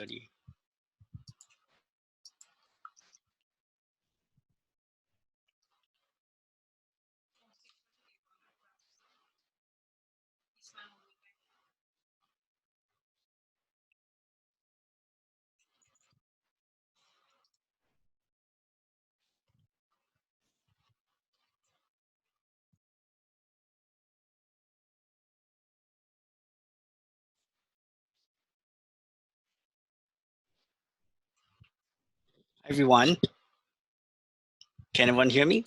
everybody. Everyone, can everyone hear me?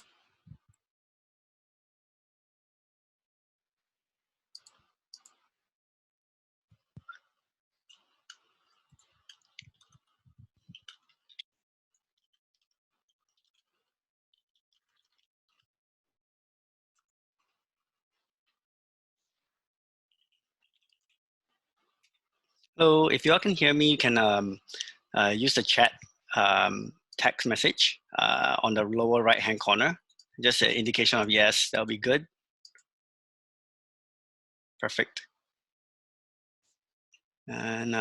So if you all can hear me, you can use the chat text message on the lower right-hand corner. Just an indication of yes, that'll be good. Perfect. And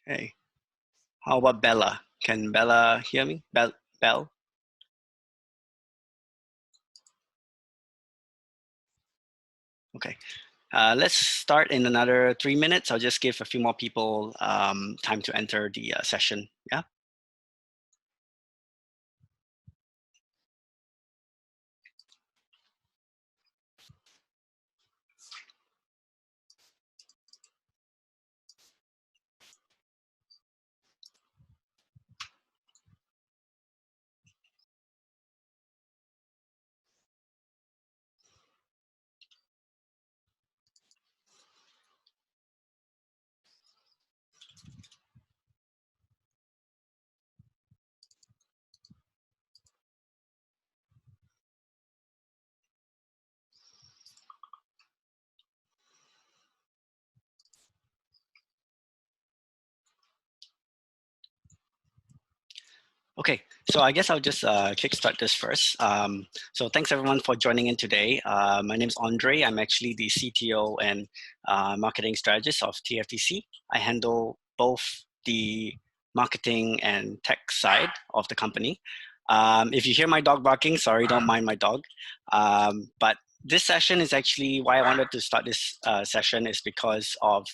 okay, how about Bella? Can Bella hear me? Bell? Okay. Let's start in another 3 minutes. I'll just give a few more people time to enter the session. Yeah. Okay, so I guess I'll just kickstart this first. So thanks everyone for joining in today. My name is Andre. I'm actually the CTO and marketing strategist of TaF.tc. I handle both the marketing and tech side of the company. If you hear my dog barking, sorry, don't mind my dog. But this session is actually why I wanted to start this session is because of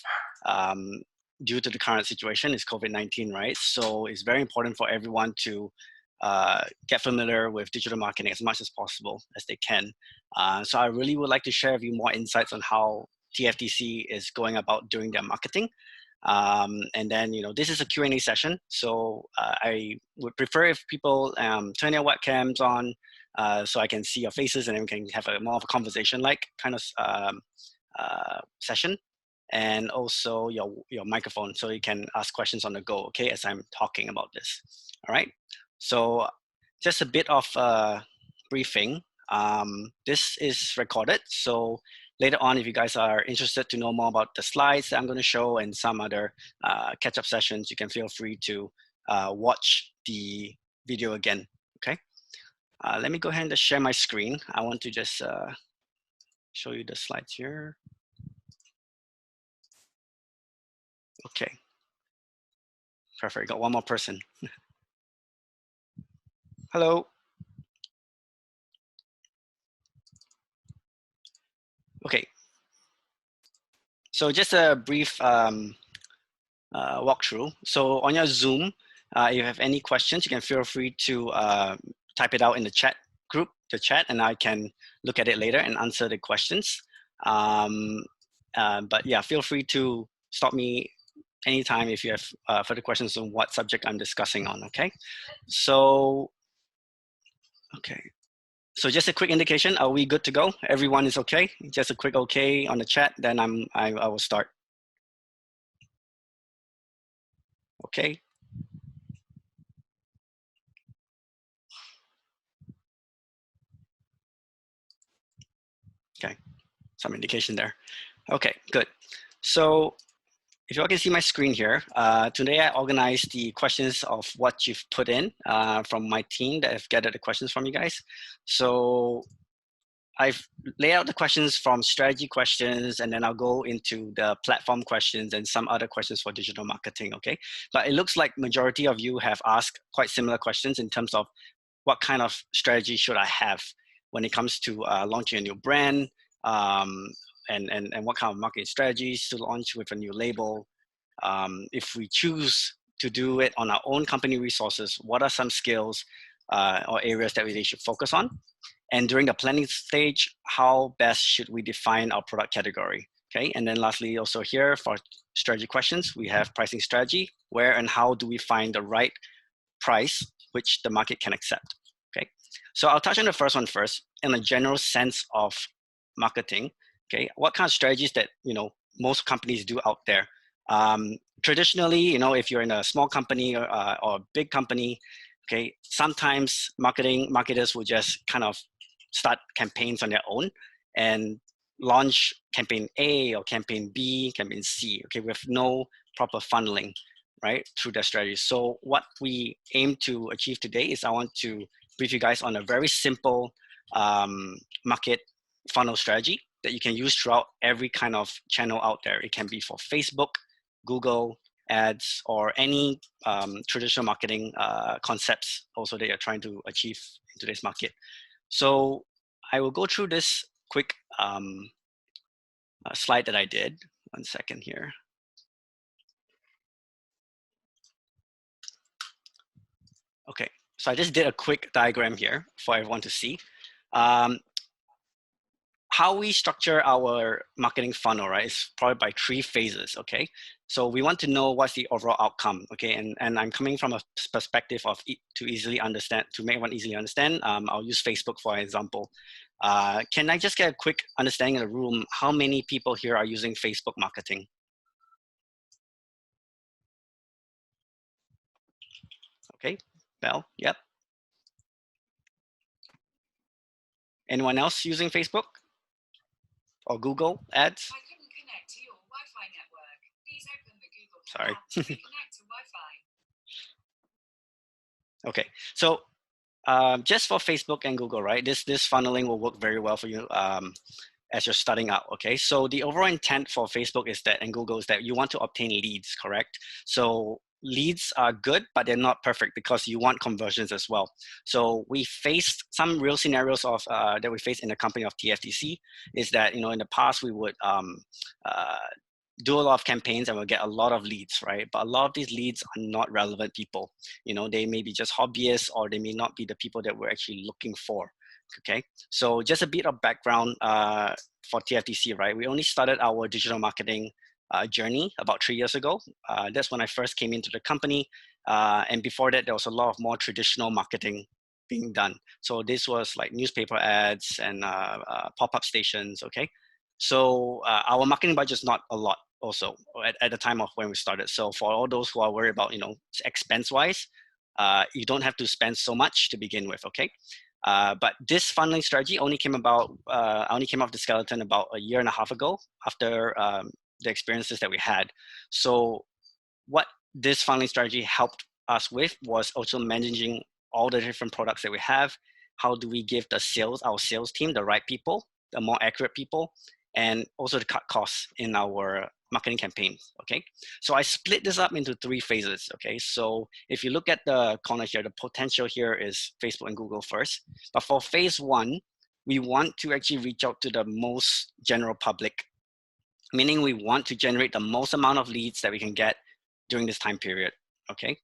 due to the current situation is COVID-19, right? So it's very important for everyone to get familiar with digital marketing as much as possible as they can. So I really would like to share with you more insights on how TaF.tc is going about doing their marketing. And then, this is a Q&A session. So I would prefer if people turn their webcams on so I can see your faces and then we can have more of a conversation-like kind of session. And also your microphone so you can ask questions on the go, okay, as I'm talking about this. All right, so just a bit of briefing. This is recorded, so later on, if you guys are interested to know more about the slides that I'm going to show and some other catch-up sessions, you can feel free to watch the video again, okay? Let me go ahead and just share my screen. I want to just show you the slides here. Okay, perfect. Got one more person. Hello. Okay. So just a brief walkthrough. So on your Zoom, if you have any questions, you can feel free to type it out in the chat group, the chat, and I can look at it later and answer the questions. But yeah, feel free to stop me anytime if you have further questions on what subject I'm discussing on, okay? So, okay. So just a quick indication, are we good to go? Everyone is okay? Just a quick okay on the chat, then I will start. Okay. Okay, some indication there. Okay, good. So if you all can see my screen here, today I organized the questions of what you've put in from my team that have gathered the questions from you guys. So I've laid out the questions from strategy questions, and then I'll go into the platform questions and some other questions for digital marketing, okay? But it looks like majority of you have asked quite similar questions in terms of what kind of strategy should I have when it comes to launching a new brand, and what kind of marketing strategies to launch with a new label. If we choose to do it on our own company resources, what are some skills or areas that we should focus on? And during the planning stage, how best should we define our product category? Okay, and then lastly, also here for strategy questions, we have pricing strategy. Where and how do we find the right price which the market can accept? Okay, so I'll touch on the first one first. In a general sense of marketing, okay, what kind of strategies that most companies do out there? Traditionally, if you're in a small company or a big company, okay, sometimes marketers will just kind of start campaigns on their own and launch campaign A or campaign B, campaign C, okay, with no proper funneling, right, through their strategies. So what we aim to achieve today is I want to brief you guys on a very simple market funnel strategy that you can use throughout every kind of channel out there. It can be for Facebook, Google ads, or any traditional marketing concepts also that you're trying to achieve in today's market. So I will go through this quick slide that I did. 1 second here. Okay, so I just did a quick diagram here for everyone to see. How we structure our marketing funnel, right, is probably by 3 phases, okay? So we want to know what's the overall outcome, okay? And I'm coming from a perspective of to easily understand, to make one easily understand. I'll use Facebook for example. Can I just get a quick understanding in the room, how many people here are using Facebook marketing? Okay, Bell, yep. Anyone else using Facebook or Google ads? I couldn't connect to your Wi-Fi network. Please open the Google Sorry. app to reconnect to Wi-Fi. Okay, so just for Facebook and Google, right? This funneling will work very well for you as you're starting out. Okay, so the overall intent for Facebook is that, and Google, is that you want to obtain leads, correct? So leads are good, but they're not perfect because you want conversions as well. So we faced some real scenarios of that we faced in the company of TaF.tc is that in the past we would do a lot of campaigns and we'll get a lot of leads, right? But a lot of these leads are not relevant people. They may be just hobbyists, or they may not be the people that we're actually looking for. Okay, so just a bit of background for TaF.tc, right? We only started our digital marketing journey about 3 years ago. That's when I first came into the company. And before that, there was a lot of more traditional marketing being done. So this was like newspaper ads and pop-up stations, okay? So our marketing budget is not a lot also at the time of when we started. So for all those who are worried about, expense-wise, you don't have to spend so much to begin with, okay? But this funneling strategy only came about, I only came off the skeleton about 1.5 years ago after the experiences that we had. So what this funneling strategy helped us with was also managing all the different products that we have. How do we give our sales team, the right people, the more accurate people, and also to cut costs in our marketing campaigns, okay? So I split this up into 3 phases, okay? So if you look at the corner here, the potential here is Facebook and Google first. But for phase 1, we want to actually reach out to the most general public, meaning we want to generate the most amount of leads that we can get during this time period, okay?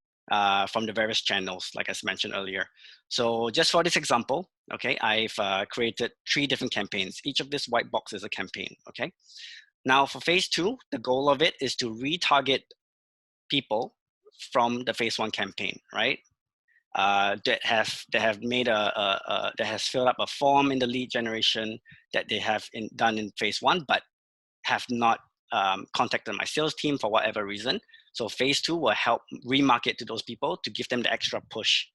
From the various channels, like I mentioned earlier. So just for this example, okay, I've created 3 different campaigns. Each of this white box is a campaign, okay? Now for phase 2, the goal of it is to retarget people from the phase 1 campaign, right? That have made that has filled up a form in the lead generation that they have done in phase 1, but have not contacted my sales team for whatever reason. So phase 2 will help remarket to those people to give them the extra push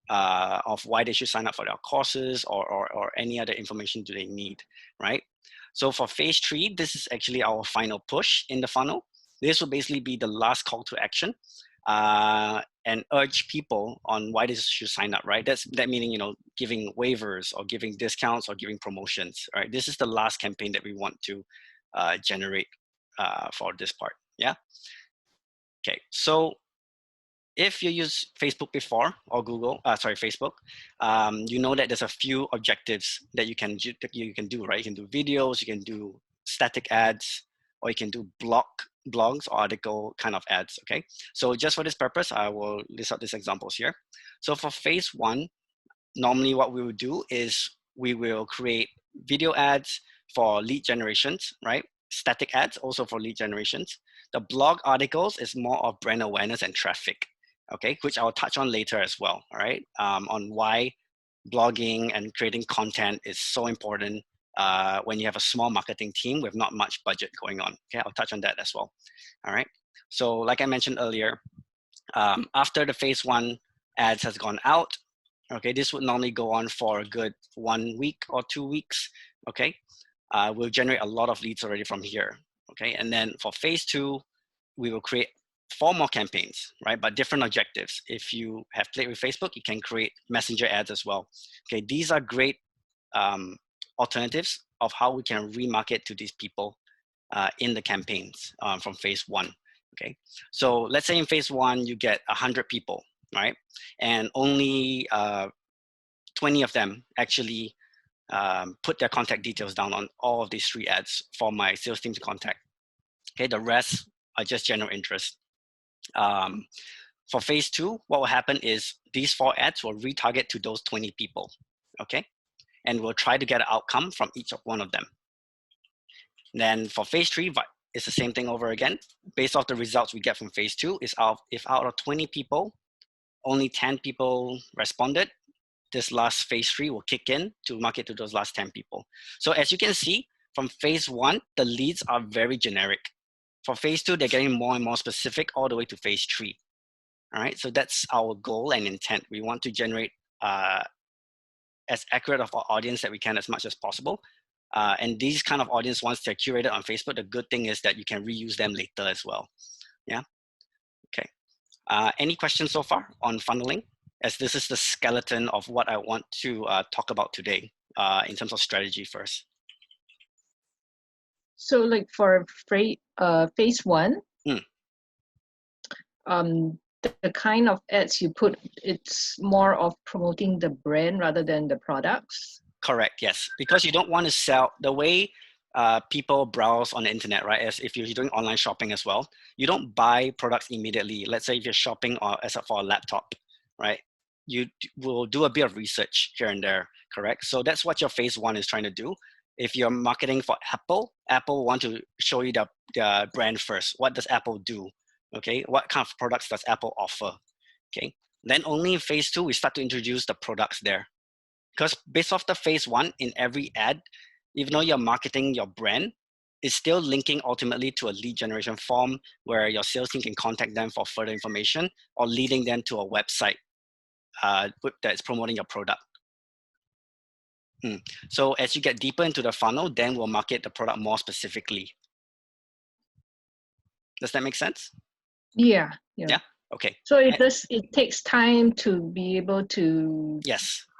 of why they should sign up for their courses or any other information do they need, right? So for phase 3, this is actually our final push in the funnel. This will basically be the last call to action. and urge people on why they should sign up, right? That meaning, giving waivers or giving discounts or giving promotions, right? This is the last campaign that we want to generate for this part, yeah? Okay, so if you use Facebook before or Facebook, you know that there's a few objectives that you can do, right? You can do videos, you can do static ads, or you can do blogs or article kind of ads, okay? So just for this purpose, I will list out these examples here. So for phase one, normally what we will do is we will create video ads for lead generations, right? Static ads also for lead generations. The blog articles is more of brand awareness and traffic, okay, which I'll touch on later as well, all right, on why blogging and creating content is so important when you have a small marketing team with not much budget going on. Okay, I'll touch on that as well. All right. So like I mentioned earlier, after the phase one ads has gone out, okay, this would normally go on for a good 1 week or 2 weeks. Okay, we'll generate a lot of leads already from here. Okay, and then for phase two, we will create 4 more campaigns, right? But different objectives. If you have played with Facebook, you can create messenger ads as well. Okay, these are great alternatives of how we can remarket to these people in the campaigns from phase one. Okay, so let's say in phase one you get 100 people, right? And only 20 of them actually put their contact details down on all of these 3 ads for my sales team to contact. Okay, the rest are just general interest. For phase two, what will happen is these 4 ads will retarget to those 20 people, okay? And we'll try to get an outcome from each of one of them. Then for phase three, it's the same thing over again. Based off the results we get from phase two, is if out of 20 people, only 10 people responded, this last phase three will kick in to market to those last 10 people. So as you can see, from phase one, the leads are very generic. For phase two, they're getting more and more specific all the way to phase three. All right, so that's our goal and intent. We want to generate as accurate of our audience that we can as much as possible. And these kind of audience, once they're curated on Facebook, the good thing is that you can reuse them later as well. Yeah, okay. Any questions so far on funneling? As this is the skeleton of what I want to talk about today in terms of strategy first. So like for phase one, the kind of ads you put, it's more of promoting the brand rather than the products? Correct, yes. Because you don't want to sell, the way people browse on the internet, right? As if you're doing online shopping as well, you don't buy products immediately. Let's say if you're shopping for a laptop, right? You will do a bit of research here and there, correct? So that's what your phase one is trying to do. If you're marketing for Apple, Apple want to show you the brand first. What does Apple do? Okay, what kind of products does Apple offer? Okay, then only in phase two, we start to introduce the products there. Because based off the phase one, in every ad, even though you're marketing your brand, it's still linking ultimately to a lead generation form where your sales team can contact them for further information or leading them to a website that's promoting your product. So as you get deeper into the funnel, then we'll market the product more specifically. Does that make sense? Yeah. Okay. So it takes time to be able to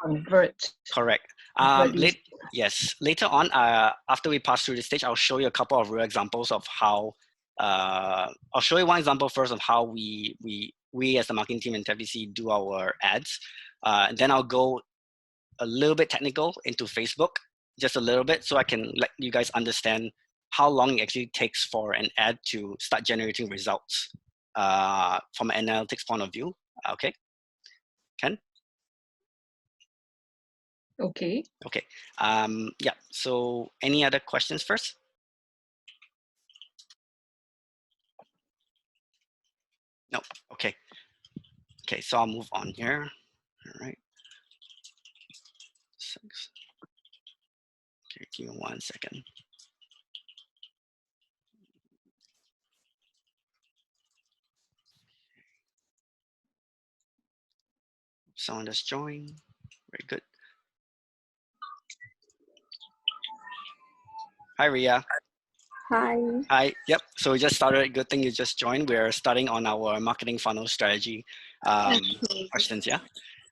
convert. Correct. Yes. Later on, after we pass through this stage, I'll show you a couple of real examples of how. I'll show you one example first of how we as the marketing team in TaF.tc do our ads. And then I'll go a little bit technical into Facebook, just a little bit, so I can let you guys understand how long it actually takes for an ad to start generating results from an analytics point of view. Okay, Ken? Okay. Okay. Yeah. So any other questions first? No. Okay. Okay. So I'll move on here. All right. 6. Okay. Give me 1 second. Someone just joined. Very good. Hi, Ria. Hi. Hi. Yep. So we just started. Good thing you just joined. We're starting on our marketing funnel strategy Okay. questions. Yeah.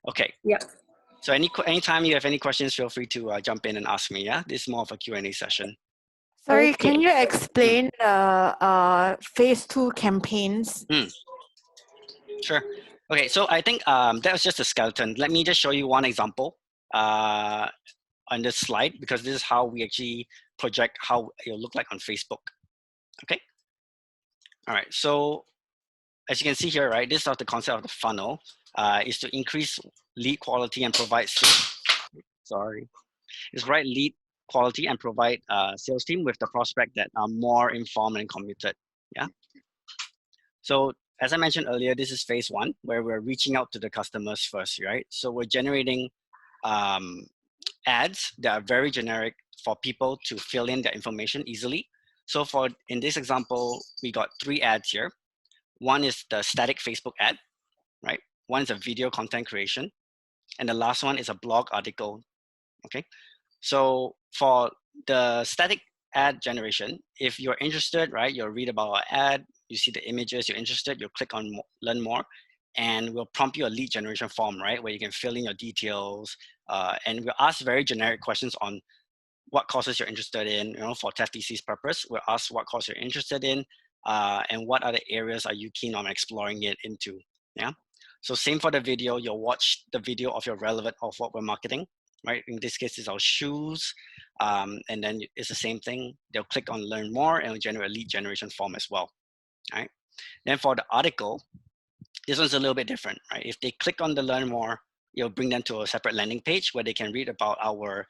Okay. Yep. So anytime you have any questions, feel free to jump in and ask me. Yeah. This is more of a Q&A session. Sorry, Okay. can you explain the phase 2 campaigns? Sure. Okay. So I think that was just a skeleton. Let me just show you one example on this slide, because this is how we actually project how it'll look like on Facebook. Okay. All right. So as you can see here, right, this is the concept of the funnel is to increase lead quality and provide lead quality and provide sales team with the prospect that are more informed and committed. Yeah. So as I mentioned earlier, this is phase 1 where we're reaching out to the customers first, right? So we're generating ads that are very generic for people to fill in their information easily. So in this example, we got 3 ads here. One is the static Facebook ad, right? One is a video content creation, and the last one is a blog article. Okay. So for the static ad generation, if you're interested, right, you'll read about our ad, you see the images, you're interested, you'll click on learn more, and we'll prompt you a lead generation form, right, where you can fill in your details, and we'll ask very generic questions on what courses you're interested in, for TaF.tc's purpose. We'll ask what course you're interested in, and what other areas are you keen on exploring it into, yeah? So same for the video, you'll watch the video of your relevant of what we're marketing, right? In this case, it's our shoes, and then it's the same thing. They'll click on learn more and it'll generate a lead generation form as well, right? Then for the article, this one's a little bit different, right? If they click on the learn more, you'll bring them to a separate landing page where they can read about our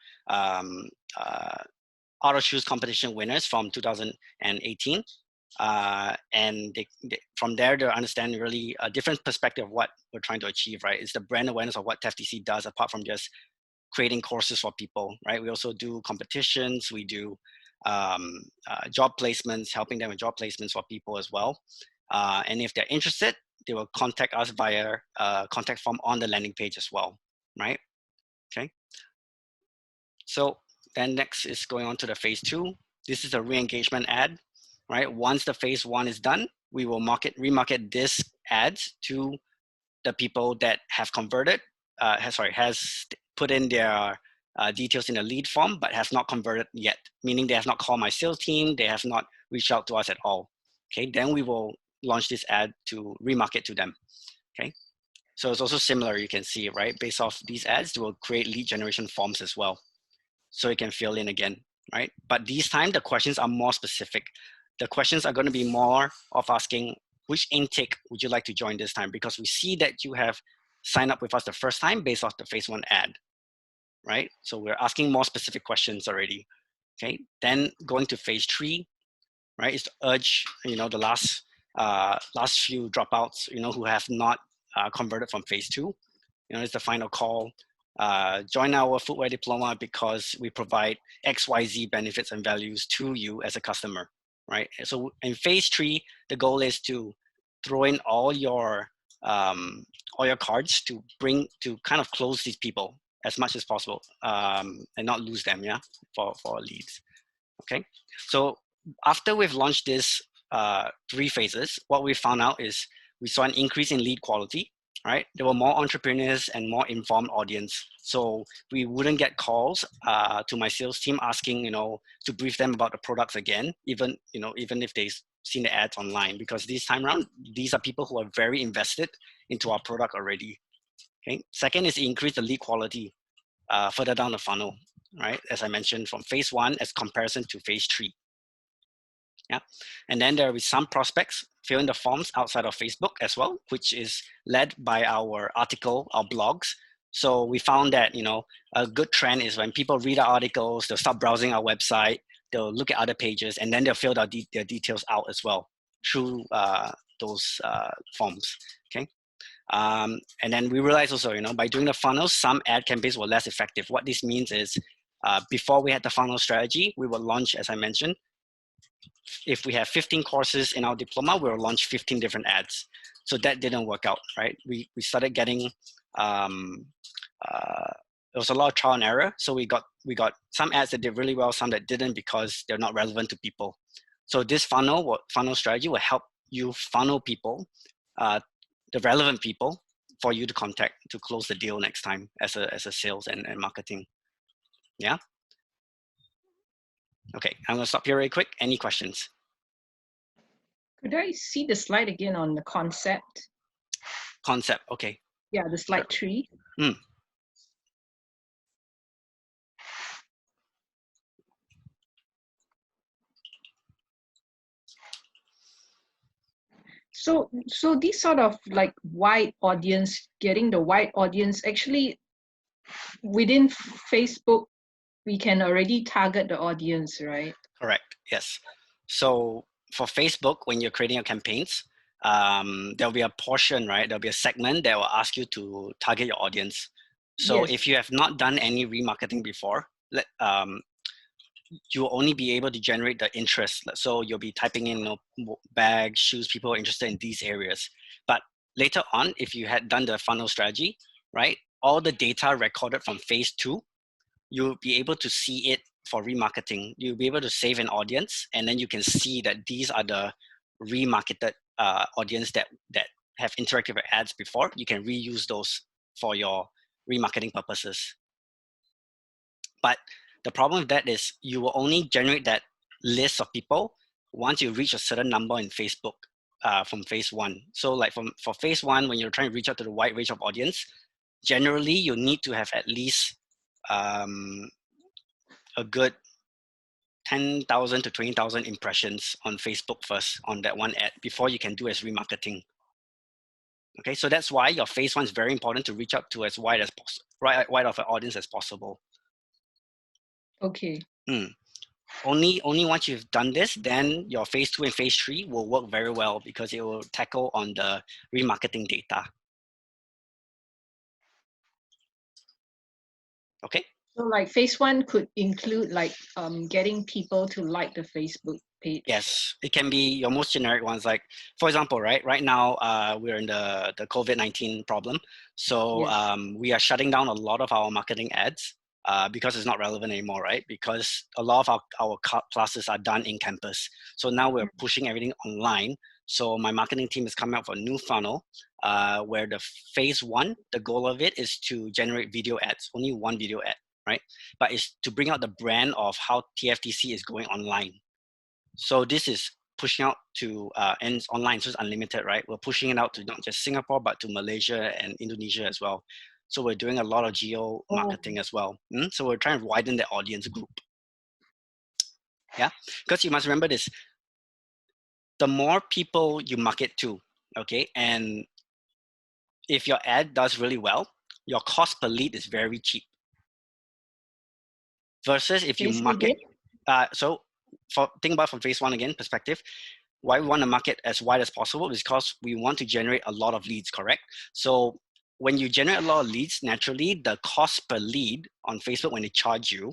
auto shoes competition winners from 2018. And from there, they'll understand really a different perspective of what we're trying to achieve, right? It's the brand awareness of what TaF.tc does, apart from just creating courses for people, right? We also do competitions, we do job placements, helping them with job placements for people as well. And if they're interested, they will contact us via contact form on the landing page as well, right? Okay. So then next is going on to the phase 2. This is a re-engagement ad, right? Once the phase 1 is done, we will remarket this ads to the people that have converted, has put in their details in the lead form, but has not converted yet, meaning they have not called my sales team, they have not reached out to us at all. Okay, then we will launch this ad to remarket to them. Okay, so it's also similar, you can see, right? Based off these ads, they will create lead generation forms as well, so you can fill in again, right? But this time the questions are more specific. The questions are going to be more of asking, which intake would you like to join this time? Because we see that you have signed up with us the first time based off the phase 1 ad, right? So we're asking more specific questions already. Okay, then going to phase 3, right, is to urge, the last few dropouts, who have not converted from phase 2. It's the final call. Join our footwear diploma because we provide XYZ benefits and values to you as a customer, right? So in phase 3, the goal is to throw in all your cards to kind of close these people as much as possible, and not lose them, yeah, for leads. Okay, so after we've launched this 3 phases, what we found out is we saw an increase in lead quality, right? There were more entrepreneurs and more informed audience. So we wouldn't get calls to my sales team asking, to brief them about the products again, even if they've seen the ads online, because this time around, these are people who are very invested into our product already. Okay. Second is increase the lead quality further down the funnel, right? As I mentioned, from phase 1 as comparison to phase 3. Yeah, and then there will be some prospects fill in the forms outside of Facebook as well, which is led by our article, our blogs. So we found that, a good trend is when people read our articles, they'll start browsing our website, they'll look at other pages, and then they'll fill their details out as well through those forms, okay? And then we realized also, by doing the funnels, some ad campaigns were less effective. What this means is before we had the funnel strategy, we will launch, as I mentioned, if we have 15 courses in our diploma, we'll launch 15 different ads. So that didn't work out, right? We started getting, there was a lot of trial and error. So we got some ads that did really well, some that didn't because they're not relevant to people. So this funnel strategy will help you funnel people, the relevant people, for you to contact to close the deal next time as a sales and marketing. Yeah. Okay, I'm gonna stop here very quick. Any questions? Could I see the slide again on the concept? Concept. Okay. Yeah, the slide 3. So these sort of like wide audience, getting the wide audience, actually within Facebook, we can already target the audience, right? Correct. Yes. So for Facebook, when you're creating your campaigns, there'll be a portion, right? There'll be a segment that will ask you to target your audience. So Yes. if you have not done any remarketing before, you'll only be able to generate the interest. So you'll be typing in, you know, bags, shoes, people are interested in these areas. But later on, if you had done the funnel strategy, right, all the data recorded from phase 2, you'll be able to see it for remarketing. You'll be able to save an audience, and then you can see that these are the remarketed audience that have interacted with ads before. You can reuse those for your remarketing purposes. But the problem with that is you will only generate that list of people once you reach a certain number in Facebook from phase 1. So like for phase 1, when you're trying to reach out to the wide range of audience, generally you need to have at least a good 10,000 to 20,000 impressions on Facebook first on that one ad before you can do as remarketing. Okay, so that's why your phase 1 is very important to reach out to as wide as possible, wide of an audience as possible. Okay. Only once you've done this, then your phase 2 and phase 3 will work very well because it will tackle on the remarketing data. Okay. So like phase 1 could include like getting people to like the Facebook page. Yes, it can be your most generic ones. Like, for example, right now we're in the COVID-19 problem. So Yes. we are shutting down a lot of our marketing ads because it's not relevant anymore, right? Because a lot of our classes are done in campus. So now we're pushing everything online. So my marketing team is coming up with a new funnel where the phase 1, the goal of it is to generate video ads, only one video ad, right? But it's to bring out the brand of how TaF.tc is going online. So this is pushing out to ends online, so it's unlimited, right? We're pushing it out to not just Singapore, but to Malaysia and Indonesia as well. So we're doing a lot of geo marketing as well. So we're trying to widen the audience group. Yeah, because you must remember this, the more people you market to, okay, and if your ad does really well, your cost per lead is very cheap. Versus if you market, so think about from phase 1 again perspective, why we want to market as wide as possible is because we want to generate a lot of leads, correct? So when you generate a lot of leads, naturally the cost per lead on Facebook when they charge you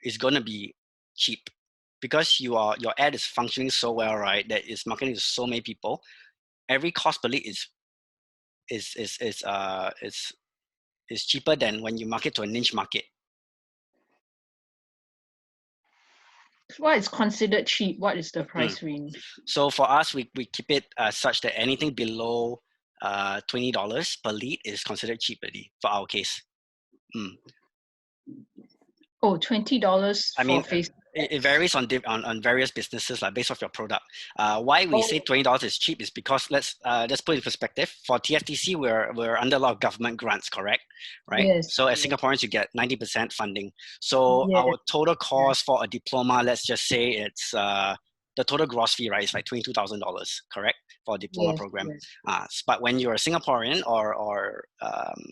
is going to be cheap because your ad is functioning so well, right? That it's marketing to so many people. Every cost per lead is cheaper than when you market to a niche market. What is considered cheap? What is the price range? So for us, we keep it such that anything below $20 per lead is considered cheap already for our case. Oh, $20 I mean, for Facebook. It varies on various businesses, like based off your product. Why we say $20 is cheap is because let's put it in perspective. For TaF.tc, we're under a lot of government grants, correct? Right. Yes. So as Singaporeans, you get 90% funding. So our total cost for a diploma, let's just say it's the total gross fee, right, is like $22,000, correct, for a diploma program. But when you're a Singaporean or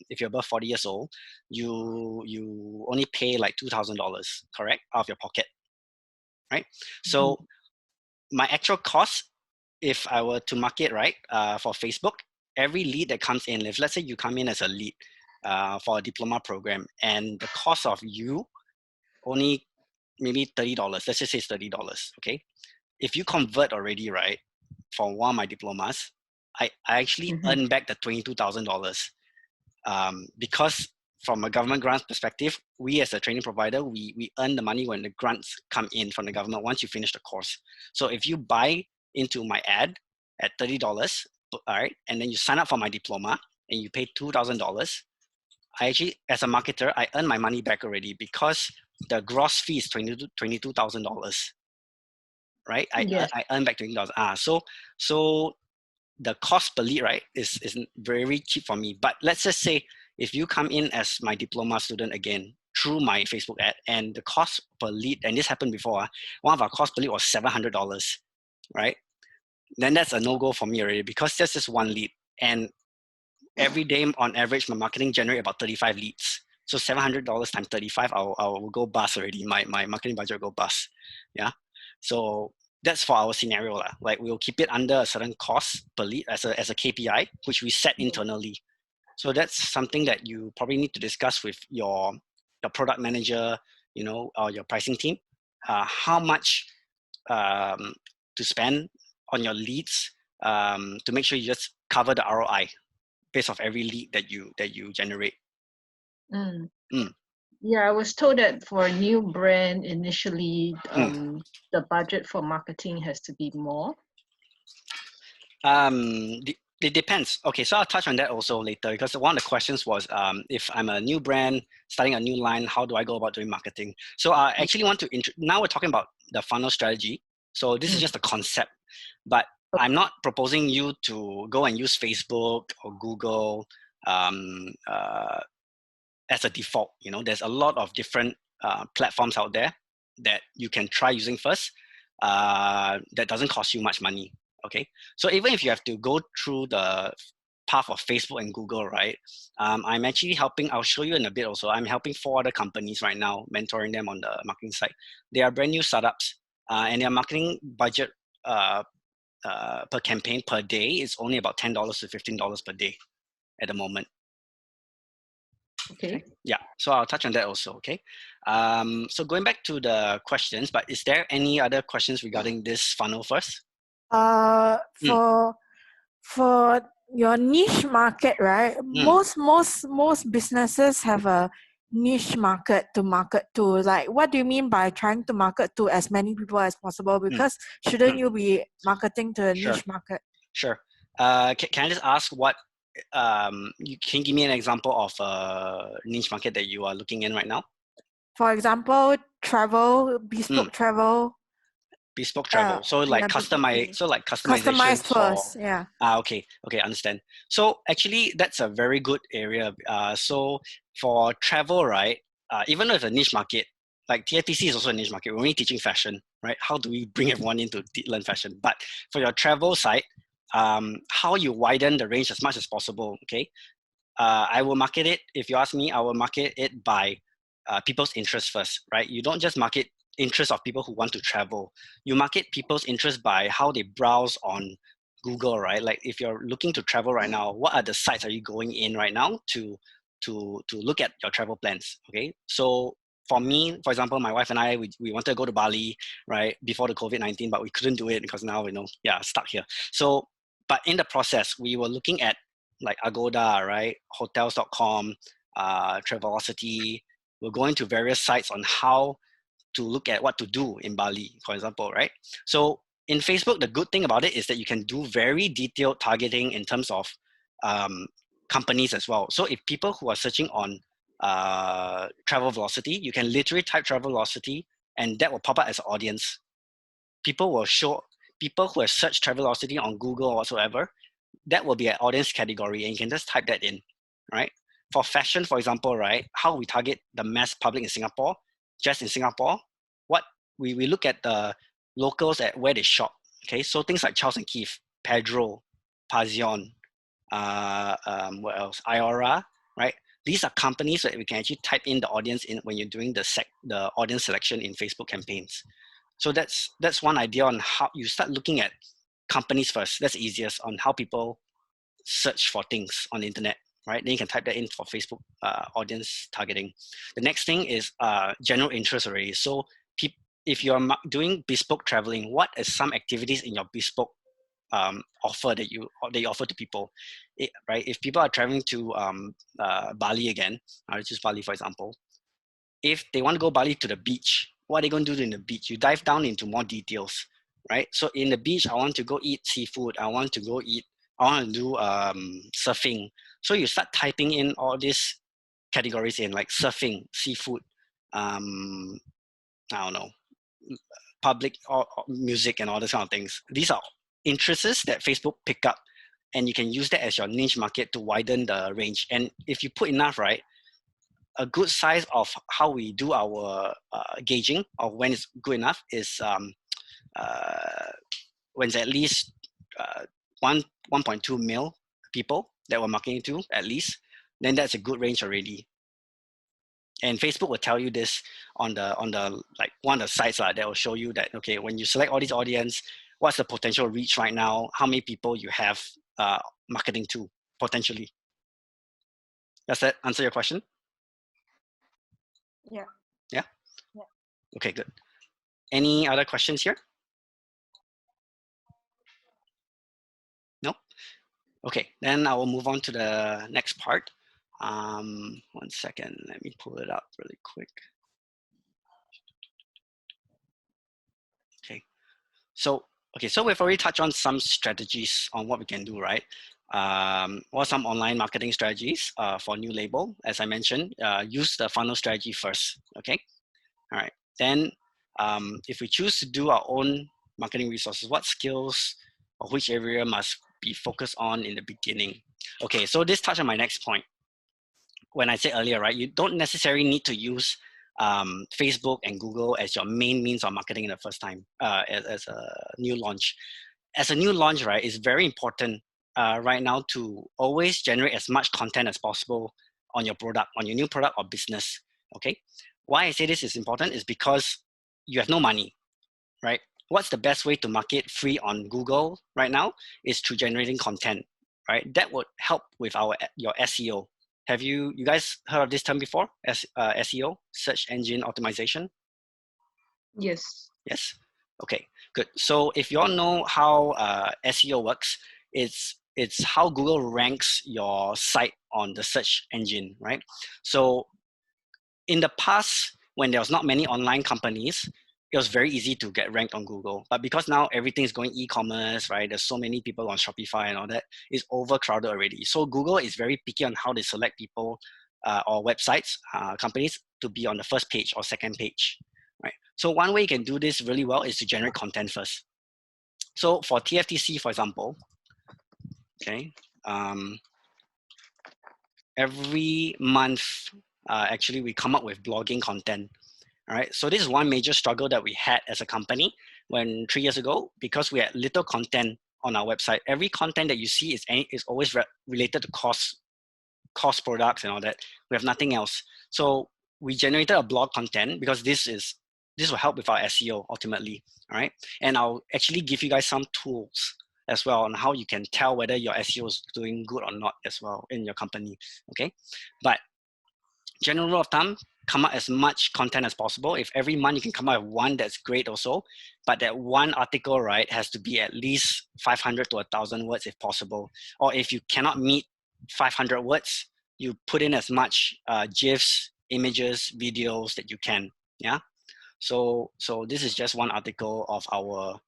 if you're above 40 years old, you only pay like $2,000, correct, out of your pocket, right? So my actual cost, if I were to market, right, for Facebook, every lead that comes in, if let's say you come in as a lead for a diploma program, and the cost of you only maybe $30, let's just say it's $30, okay? If you convert already, right, for one of my diplomas, I actually earn back the $22,000 because from a government grants perspective, we as a training provider, we earn the money when the grants come in from the government once you finish the course. So if you buy into my ad at $30, all right, and then you sign up for my diploma and you pay $2,000, I actually, as a marketer, I earn my money back already because the gross fee is $22,000, right? Yes. I earn back $20,000. So the cost per lead, right, is very cheap for me. But let's just say if you come in as my diploma student again through my Facebook ad, and the cost per lead, and this happened before, one of our cost per lead was $700, right? Then that's a no-go for me already because that's just one lead. And every day on average, my marketing generate about 35 leads. So $700 times 35, I will go bust already. My marketing budget will go bust. Yeah. So that's for our scenario. Like we'll keep it under a certain cost per lead as a KPI, which we set internally. So that's something that you probably need to discuss with your product manager, or your pricing team. How much to spend on your leads to make sure you just cover the ROI based off every lead that you generate. Mm. Mm. Yeah, I was told that for a new brand, initially, the budget for marketing has to be more. It depends. Okay, so I'll touch on that also later because one of the questions was if I'm a new brand starting a new line, how do I go about doing marketing? So I actually want to now we're talking about the funnel strategy. So this is just a concept, but I'm not proposing you to go and use Facebook or Google as a default. There's a lot of different platforms out there that you can try using first that doesn't cost you much money. Okay, so even if you have to go through the path of Facebook and Google, right? I'm actually helping, I'll show you in a bit also, I'm helping 4 other companies right now, mentoring them on the marketing side. They are brand new startups and their marketing budget per campaign per day is only about $10 to $15 per day at the moment. Okay. Yeah, so I'll touch on that also, okay? So going back to the questions, but is there any other questions regarding this funnel first? For your niche market, right? Most businesses have a niche market to market to. Like, what do you mean by trying to market to as many people as possible? Because shouldn't you be marketing to a niche market? Sure. Can I just ask what you can give me an example of a niche market that you are looking in right now? For example, travel, bespoke travel. Bespoke travel. So like customization tours. Yeah. Okay, understand. So actually, that's a very good area. So for travel, right? Even though it's a niche market, like TaF.tc is also a niche market. We're only teaching fashion, right? How do we bring everyone in to learn fashion? But for your travel side, how you widen the range as much as possible. Okay, I will market it. If you ask me, I will market it by people's interest first, right? You don't just market interest of people who want to travel. You market people's interest by how they browse on Google, right? Like if you're looking to travel right now, what are the sites are you going in right now to look at your travel plans? Okay, so for me, for example, my wife and I, we wanted to go to Bali, right, before the COVID-19, but we couldn't do it because now stuck here. So, but in the process, we were looking at like Agoda, right, hotels.com, Travelocity. We're going to various sites on how to look at what to do in Bali, for example, right? So in Facebook, the good thing about it is that you can do very detailed targeting in terms of companies as well. So if people who are searching on travel velocity, you can literally type travel velocity and that will pop up as an audience. People who have searched travel velocity on Google or whatsoever, that will be an audience category and you can just type that in, right? For fashion, for example, right, how we target the mass public in Singapore, just in Singapore, what we look at the locals at where they shop, okay? So things like Charles & Keith, Pedro, Pazion, what else, Iora, right? These are companies that we can actually type in the audience in when you're doing the audience selection in Facebook campaigns. So that's one idea on how you start looking at companies first. That's easiest on how people search for things on the internet, right? Then you can type that in for Facebook audience targeting. The next thing is general interest already. So if you're doing bespoke traveling, what is some activities in your bespoke offer that you offer to people, right? If people are traveling to Bali again, I'll choose Bali for example. If they want to go Bali to the beach, what are they going to do in the beach? You dive down into more details, right? So in the beach, I want to go eat seafood. I want to do surfing. So you start typing in all these categories in, like surfing, seafood, I don't know, public or music and all those kind of things. These are interests that Facebook pick up, and you can use that as your niche market to widen the range. And if you put enough, right, a good size of how we do our gauging of when it's good enough is when it's at least 1.2 mil people that we're marketing to at least, then that's a good range already. And Facebook will tell you this on the like one of the sites that will show you that, okay, when you select all these audience, what's the potential reach right now? How many people you have marketing to potentially? Does that answer your question? Yeah. Yeah? Yeah. Okay, good. Any other questions here? No? Okay, then I will move on to the next part. 1 second, let me pull it up really quick. Okay, so we've already touched on some strategies on what we can do, right? Or some online marketing strategies for new label. As I mentioned, use the funnel strategy first, okay? All right, then if we choose to do our own marketing resources, what skills or which area must be focused on in the beginning? Okay, so this touches on my next point. When I said earlier, right, you don't necessarily need to use Facebook and Google as your main means of marketing in the first time as a new launch. As a new launch, right, it's very important right now to always generate as much content as possible on your product, on your new product or business, okay? Why I say this is important is because you have no money, right? What's the best way to market free on Google right now is through generating content, right? That would help with your SEO. Have you guys heard of this term before? SEO, search engine optimization? Yes. Yes. Okay, good. So if you all know how SEO works, it's how Google ranks your site on the search engine, right? So in the past, when there was not many online companies, it was very easy to get ranked on Google. But because now everything is going e-commerce, right? There's so many people on Shopify and all that, it's overcrowded already. So Google is very picky on how they select people or websites, companies to be on the first page or second page, right? So one way you can do this really well is to generate content first. So for TaF.tc, for example, okay, every month, actually we come up with blogging content. All right, so this is one major struggle that we had as a company when 3 years ago, because we had little content on our website. Every content that you see is always related to cost products and all that. We have nothing else. So we generated a blog content because this will help with our SEO ultimately. All right, and I'll actually give you guys some tools as well on how you can tell whether your SEO is doing good or not as well in your company. Okay, but general rule of thumb, come out as much content as possible. If every month you can come out with one, that's great also. But that one article, right, has to be at least 500 to 1,000 words if possible. Or if you cannot meet 500 words, you put in as much GIFs, images, videos that you can. Yeah. So this is just one article of our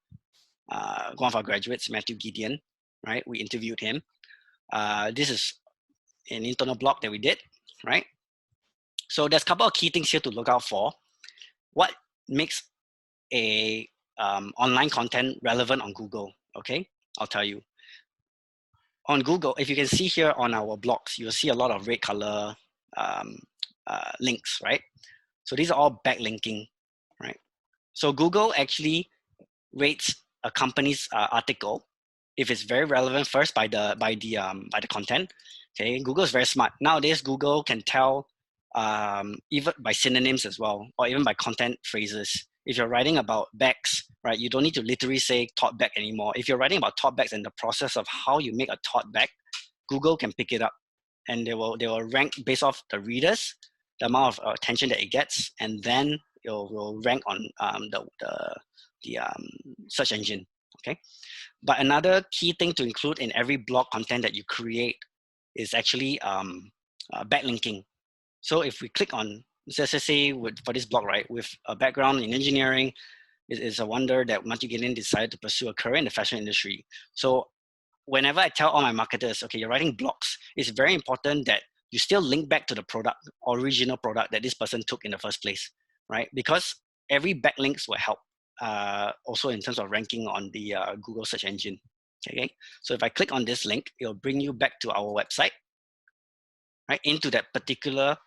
one of our graduates, Matthew Gideon. Right, we interviewed him. This is an internal blog that we did. Right. So there's a couple of key things here to look out for. What makes a online content relevant on Google? Okay, I'll tell you. On Google, if you can see here on our blogs, you'll see a lot of red color links, right? So these are all backlinking, right? So Google actually rates a company's article if it's very relevant first by the content. Okay, Google is very smart nowadays. Google can tell even by synonyms as well, or even by content phrases. If you're writing about bags, right, you don't need to literally say tote bag anymore. If you're writing about tote bags and the process of how you make a tote bag, Google can pick it up, and they will rank based off the readers, the amount of attention that it gets, and then it will rank on the search engine. okay? But another key thing to include in every blog content that you create is actually backlinking. So if we click on, let's just say for this blog, right, with a background in engineering, it's a wonder that Martin decided to pursue a career in the fashion industry. So whenever I tell all my marketers, okay, you're writing blogs, it's very important that you still link back to the product, original product that this person took in the first place, right? Because every backlinks will help also in terms of ranking on the Google search engine, okay? So if I click on this link, it'll bring you back to our website, right, into that particular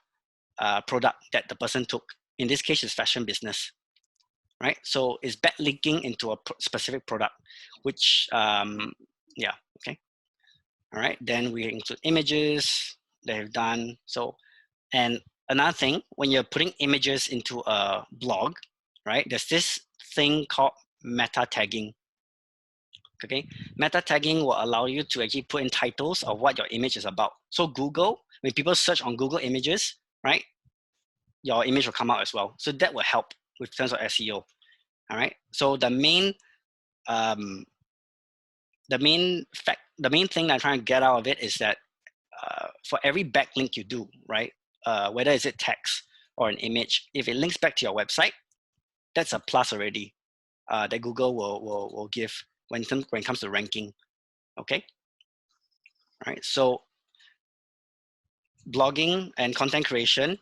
product that the person took. In this case, it's fashion business, right? So it's backlinking into a specific product, which, yeah, okay. All right, then we include images that have done. So, and another thing, when you're putting images into a blog, right, there's this thing called meta tagging. Okay, meta tagging will allow you to actually put in titles of what your image is about. So Google, when people search on Google Images, right, your image will come out as well. So that will help with terms of SEO. All right. So the main thing I'm trying to get out of it is that for every backlink you do, right, whether it's text or an image, if it links back to your website, that's a plus already that Google will give when it comes to ranking. Okay. All right. So blogging and content creation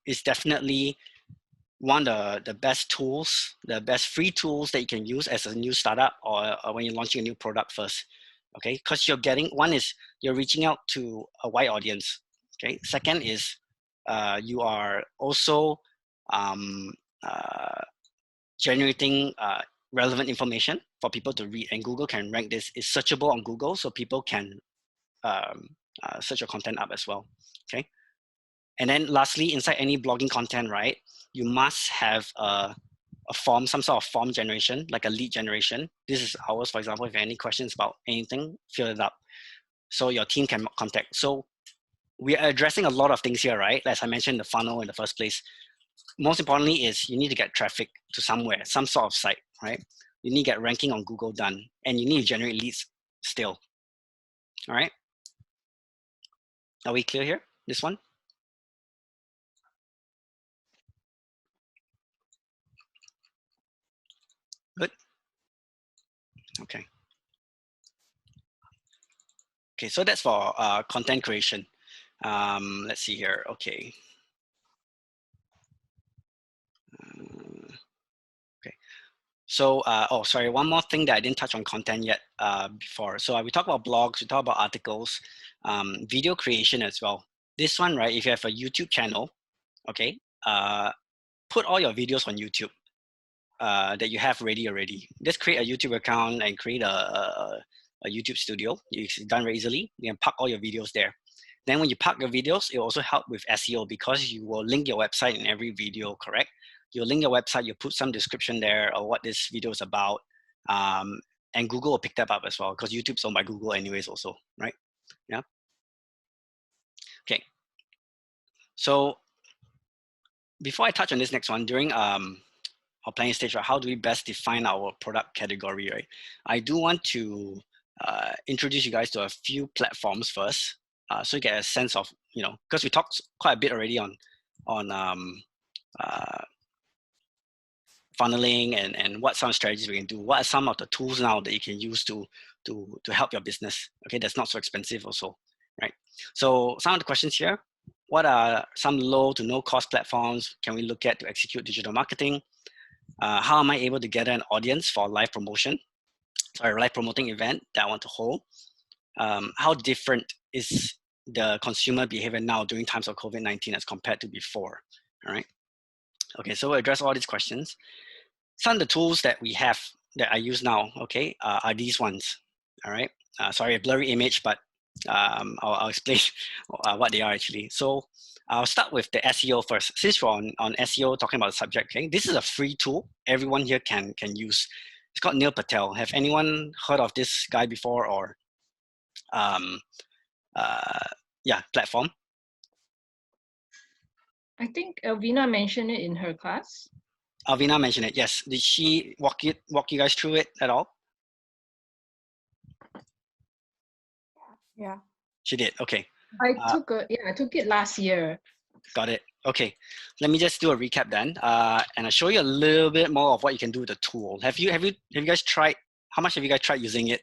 is definitely one of the best tools, the best free tools that you can use as a new startup or when you're launching a new product first, okay? Because you're getting, one is you're reaching out to a wide audience, okay? Second is you are also generating relevant information for people to read, and Google can rank this. It's searchable on Google, so people can search your content up as well, okay? And then lastly, inside any blogging content, right, you must have a form, some sort of form generation, like a lead generation. This is ours, for example. If you have any questions about anything, fill it up so your team can contact. So we are addressing a lot of things here, right? As I mentioned, the funnel in the first place. Most importantly is you need to get traffic to somewhere, some sort of site, right? You need to get ranking on Google done, and you need to generate leads still. All right. Are we clear here? This one? Good. Okay. Okay, so that's for content creation. Let's see here. Okay. Okay. So, oh, sorry, one more thing that I didn't touch on content yet before. So we talk about blogs, we talk about articles, video creation as well. This one, right, if you have a YouTube channel, okay, put all your videos on YouTube that you have ready already. Just create a YouTube account and create a YouTube studio. It's done very easily. You can park all your videos there. Then when you park your videos, it will also help with SEO because you will link your website in every video, correct? You link your website, you put some description there of what this video is about, and Google will pick that up as well because YouTube's owned by Google anyways also, right? Yeah. Okay. So before I touch on this next one, during our planning stage, right, how do we best define our product category, right? I do want to introduce you guys to a few platforms first, so you get a sense of, you know, because we talked quite a bit already on funneling and what some strategies we can do. What are some of the tools now that you can use to help your business? Okay, that's not so expensive also, right? So some of the questions here: what are some low to no cost platforms can we look at to execute digital marketing? How am I able to gather an audience for live promotion? Sorry, live promoting event that I want to hold. How different is the consumer behavior now during times of COVID-19 as compared to before? All right. Okay, so we'll address all these questions. Some of the tools that we have that I use now, okay, are these ones. All right. Sorry, a blurry image, but I'll explain what they are actually. So I'll start with the SEO first. Since we're on SEO, talking about the subject, okay, this is a free tool everyone here can use. It's called Neil Patel. Have anyone heard of this guy before, or yeah, platform? I think Elvina mentioned it in her class. Alvina mentioned it. Yes. Did she walk you guys through it at all? Yeah. She did. Okay. I took it last year. Got it. Okay. Let me just do a recap then, and I'll show you a little bit more of what you can do with the tool. Have you guys tried? How much have you guys tried using it?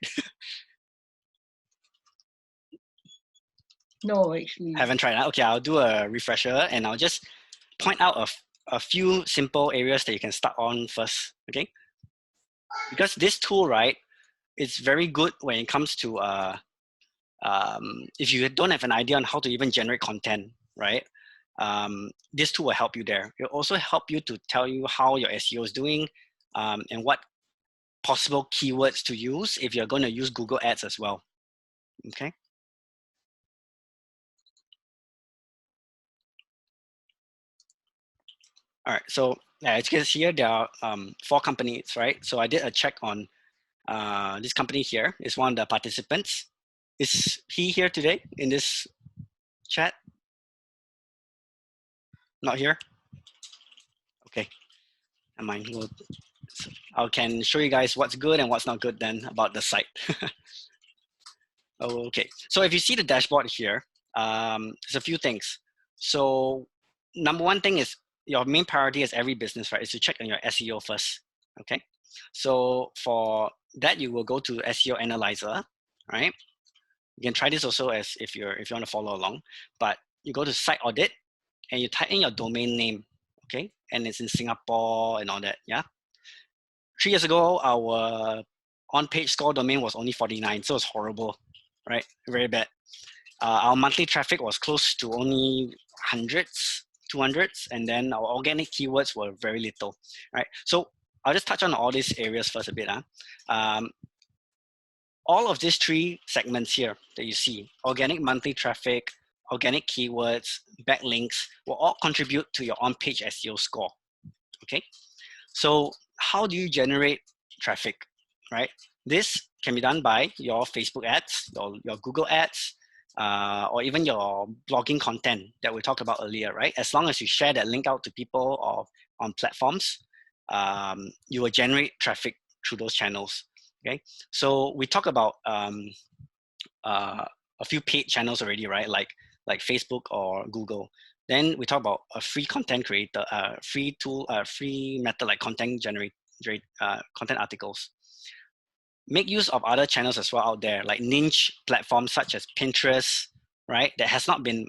No, actually. Haven't tried that. Okay, I'll do a refresher and I'll just point out a few simple areas that you can start on first. Okay, because this tool, right, it's very good when it comes to if you don't have an idea on how to even generate content, right? This tool will help you there. It will also help you to tell you how your SEO is doing and what possible keywords to use if you're going to use Google Ads as well. Okay. All right. So as you can see here, there are 4 companies, right? So I did a check on this company here. Is one of the participants. Is he here today in this chat? Not here? Okay. Never mind. I can show you guys what's good and what's not good then about the site. Okay. So if you see the dashboard here, there's a few things. So number one thing is your main priority as every business, right, is to check on your SEO first. Okay. So for that, you will go to SEO Analyzer, right? You can try this also as if you want to follow along, but you go to Site Audit and you type in your domain name, okay? And it's in Singapore and all that, yeah? 3 years ago, our on-page score domain was only 49, so it's horrible, right? Very bad. Our monthly traffic was close to only hundreds, 200s, and then our organic keywords were very little, right? So I'll just touch on all these areas first a bit. All of these 3 segments here that you see, organic monthly traffic, organic keywords, backlinks, will all contribute to your on-page SEO score, okay? So how do you generate traffic, right? This can be done by your Facebook ads, your Google ads, or even your blogging content that we talked about earlier, right? As long as you share that link out to people or on platforms, you will generate traffic through those channels, okay? So we talk about a few paid channels already, right? Like Facebook or Google. Then we talk about a free content creator, free tool, free method like content content articles. Make use of other channels as well out there, like niche platforms such as Pinterest, right? That has not been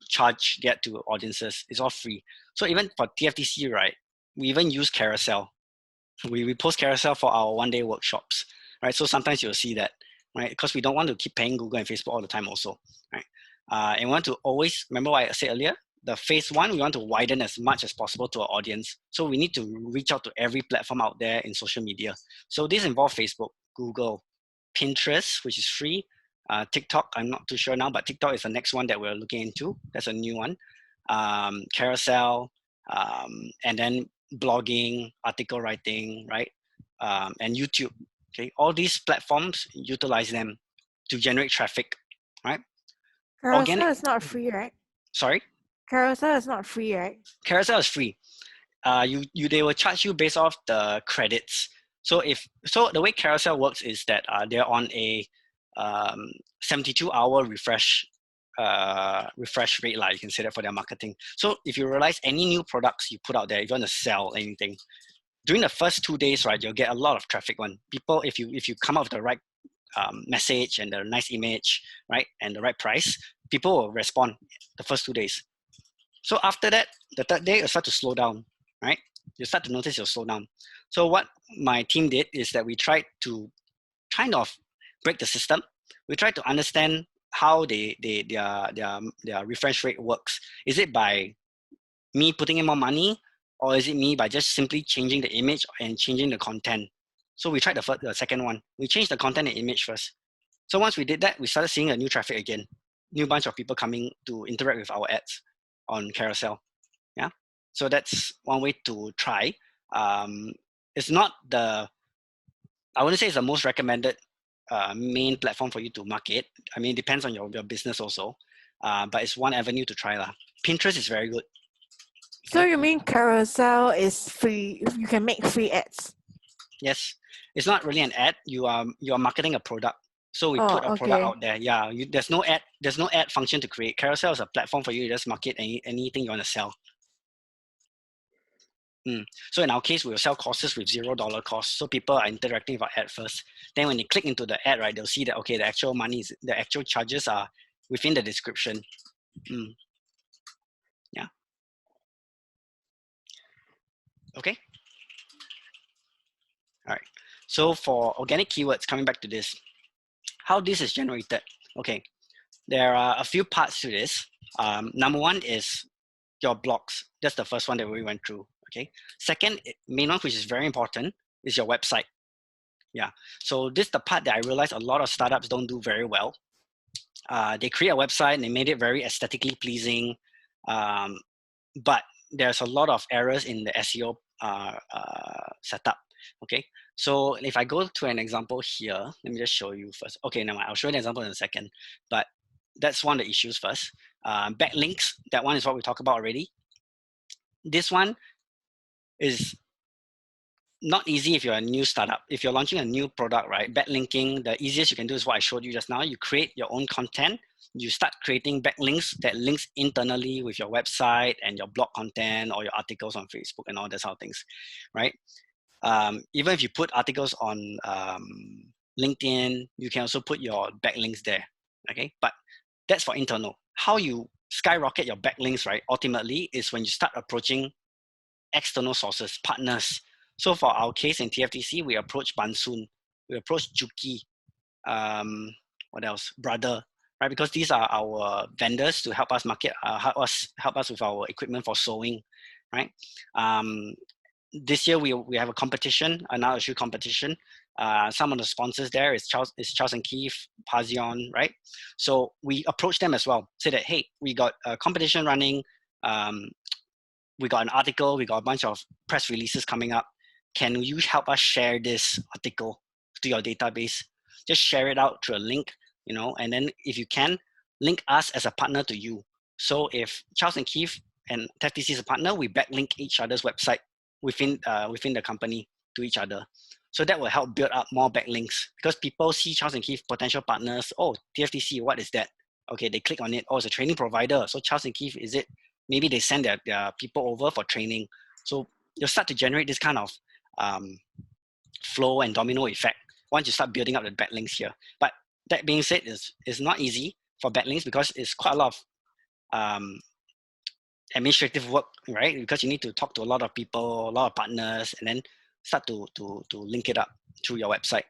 charged yet to audiences. It's all free. So even for TaF.tc, right? We even use carousel. We post carousel for our one-day workshops, right? So sometimes you'll see that, right? Because we don't want to keep paying Google and Facebook all the time also, right? And we want to always, remember what I said earlier, the phase 1, we want to widen as much as possible to our audience. So we need to reach out to every platform out there in social media. So this involves Facebook, Google, Pinterest, which is free, TikTok, I'm not too sure now, but TikTok is the next one that we're looking into. That's a new one. Carousel, and then blogging, article writing, right? And YouTube, okay? All these platforms, utilize them to generate traffic, right? Carousel is not free, right? Sorry? Carousel is not free, right? Carousel is free. They will charge you based off the credits. So the way Carousel works is that they're on a 72-hour refresh rate, like you can say that for their marketing. So if you realize any new products you put out there, if you want to sell anything, during the first 2 days, right, you'll get a lot of traffic. People, if you come up with the right message and the nice image, right, and the right price, people will respond the first 2 days. So after that, the 3rd day, it'll start to slow down, right? You start to notice it'll slow down. So what my team did is that we tried to kind of break the system. We tried to understand how their refresh rate works. Is it by me putting in more money, or is it me by just simply changing the image and changing the content? So we tried the second one. We changed the content and image first. So once we did that, we started seeing a new traffic again, new bunch of people coming to interact with our ads on carousel. Yeah, so that's one way to try. It's not I wouldn't say it's the most recommended main platform for you to market. I mean, it depends on your business also, but it's one avenue to try lah. Pinterest is very good So you mean carousel is free? You can make free ads? Yes, it's not really an ad. You are marketing a product. So we put a product Okay. out there. Yeah, there's no ad function to create. Carousel is a platform for you to just market anything you want to sell. So in our case, we will sell courses with $0 cost. So people are interacting with our ad first. Then when they click into the ad, right, they'll see that, okay, the actual charges are within the description. Yeah. Okay. All right. So for organic keywords, coming back to this, how this is generated. Okay. There are a few parts to this. Number one is your blogs. That's the first one that we went through. Okay. Second, main one, which is very important, is your website. Yeah. So this is the part that I realized a lot of startups don't do very well. They create a website and they made it very aesthetically pleasing, but there's a lot of errors in the SEO setup. Okay. So if I go to an example here, let me just show you first. Okay, now I'll show you an example in a second, but that's one of the issues first. Backlinks, that one is what we talked about already. This one is not easy if you're a new startup. If you're launching a new product, right? Backlinking, the easiest you can do is what I showed you just now. You create your own content. You start creating backlinks that links internally with your website and your blog content or your articles on Facebook and all those sort of things, right? Even if you put articles on LinkedIn, you can also put your backlinks there, okay? But that's for internal. How you skyrocket your backlinks, right, ultimately is when you start approaching external sources, partners. So for our case in TaF.tc, we approach Bansun, we approach Juki, what else? Brother, right? Because these are our vendors to help us market, help us with our equipment for sewing, right? This year we have a competition, another shoe competition. Some of the sponsors there is Charles and Keith, Pazion, right? So we approach them as well, say that, hey, we got a competition running. We got an article, we got a bunch of press releases coming up. Can you help us share this article to your database? Just share it out through a link, you know, and then if you can, link us as a partner to you. So if Charles and Keith and TaF.tc is a partner, we backlink each other's website within the company to each other. So that will help build up more backlinks because people see Charles and Keith potential partners. Oh, TaF.tc, what is that? Okay, they click on it. Oh, it's a training provider. So Charles and Keith, is it? Maybe they send their people over for training. So you'll start to generate this kind of flow and domino effect once you start building up the backlinks here. But that being said, it's not easy for backlinks because it's quite a lot of administrative work, right? Because you need to talk to a lot of people, a lot of partners, and then start to link it up through your website,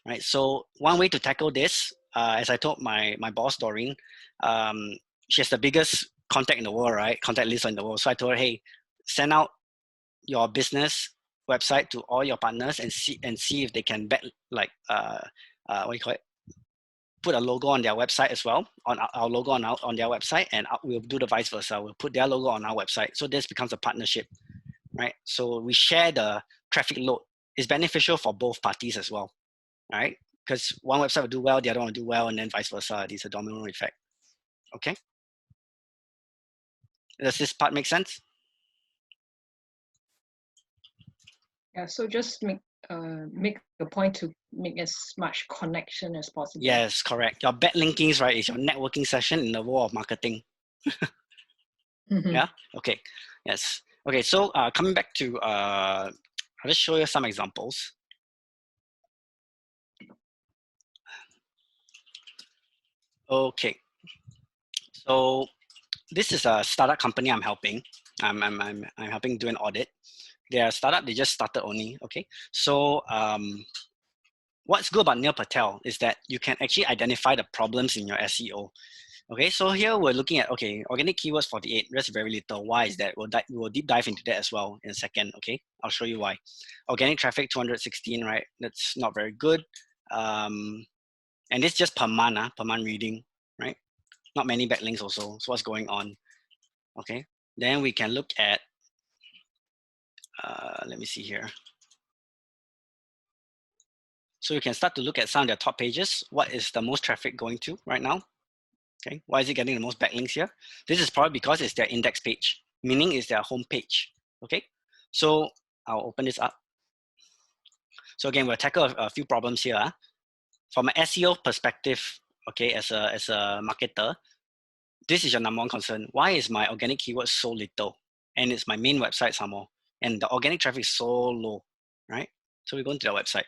right? So one way to tackle this, as I told my boss, Doreen, she has the biggest contact in the world, right? Contact list in the world. So I told her, hey, send out your business website to all your partners and see if they can what do you call it? Put a logo on their website as well, on our logo on their website, and we'll do the vice versa. We'll put their logo on our website. So this becomes a partnership, right? So we share the traffic load. It's beneficial for both parties as well, right? Because one website will do well, the other one will do well, and then vice versa. It's a domino effect. Okay. Does this part make sense? Yeah, so just make a point to make as much connection as possible. Yes, correct. Your backlinkings, right, is your networking session in the world of marketing. Yeah. Okay. Yes. Okay. So coming back to, I'll just show you some examples. Okay. So this is a startup company I'm helping. I'm helping do an audit. They're a startup. They just started only. Okay. So what's good about Neil Patel is that you can actually identify the problems in your SEO. Okay, so here we're looking at, okay, organic keywords 48, that's very little. Why is that? We'll deep dive into that as well in a second, okay? I'll show you why. Organic traffic 216, right? That's not very good. And it's just per month reading, right? Not many backlinks also, so what's going on? Okay, then we can look at, let me see here. So you can start to look at some of their top pages. What is the most traffic going to right now? Okay, why is it getting the most backlinks here? This is probably because it's their index page. meaning it's their home page. Okay, so I'll open this up. So again, we'll tackle a few problems here. From an SEO perspective, okay, as a marketer, this is your number one concern. Why is my organic keyword so little? And it's my main website some more. And the organic traffic is so low, right? So we go into the website.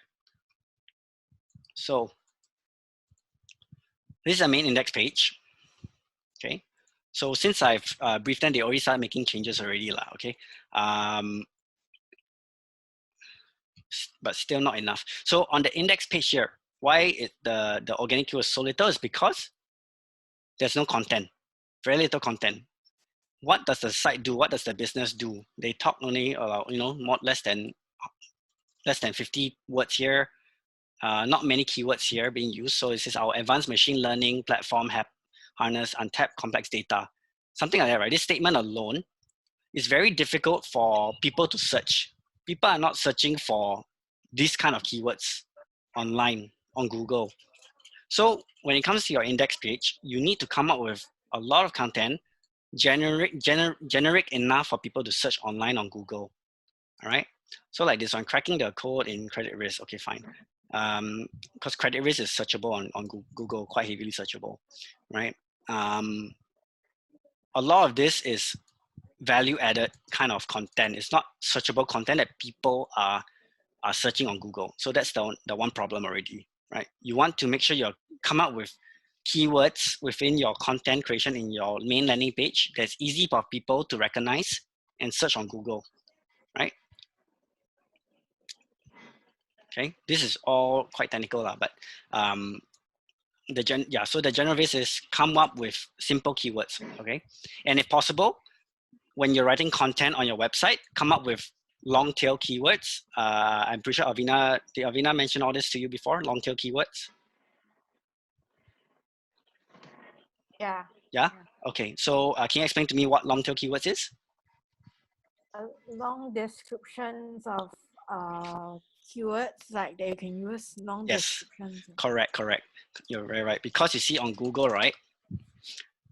So this is a main index page. Okay. So since I've briefed them, they already started making changes already, okay. But still not enough. So on the index page here, why the organic keyword is so little is because there's no content, very little content. What does the site do? What does the business do? They talk only about, less than 50 words here. Not many keywords here being used. So this is our advanced machine learning platform have harnessed untapped complex data. Something like that, right? This statement alone is very difficult for people to search. People are not searching for these kind of keywords online on Google. So when it comes to your index page, you need to come up with a lot of content, generic enough for people to search online on Google. All right. So like this one, cracking the code in credit risk. Okay, fine. Because credit risk is searchable on Google, quite heavily searchable, right? A lot of this is value added kind of content. It's not searchable content that people are searching on Google. So that's the one problem already, right? You want to make sure you come up with keywords within your content creation in your main landing page that's easy for people to recognize and search on Google, right? Okay, this is all quite technical, but so the general base is come up with simple keywords, okay? And if possible, when you're writing content on your website, come up with long tail keywords. I'm pretty sure did Avina mention all this to you before, long tail keywords? Yeah. Yeah? Okay, so can you explain to me what long tail keywords is? Long descriptions of keywords, like that you can use long descriptions. Correct. You're very right. Because you see on Google, right?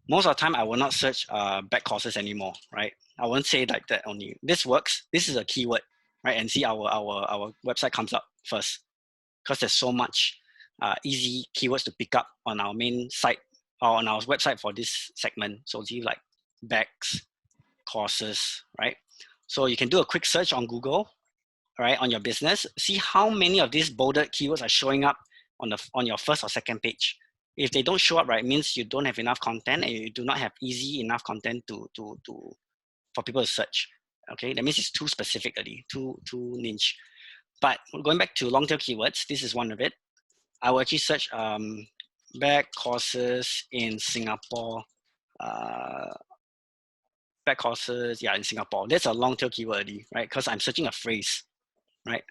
Most of the time, I will not search back courses anymore, right? I won't say like that only. This works. This is a keyword, right? And see our website comes up first because there's so much easy keywords to pick up on our main site or on our website for this segment. So see like bags, courses, right? So you can do a quick search on Google, right, on your business. See how many of these bolded keywords are showing up on your first or second page. If they don't show up, right, it means you don't have enough content and you do not have easy enough content for people to search. Okay, that means it's too specific already, too niche. But going back to long tail keywords, this is one of it. I will actually search back courses in Singapore. Back courses, in Singapore. That's a long tail keyword already, right? Because I'm searching a phrase, right?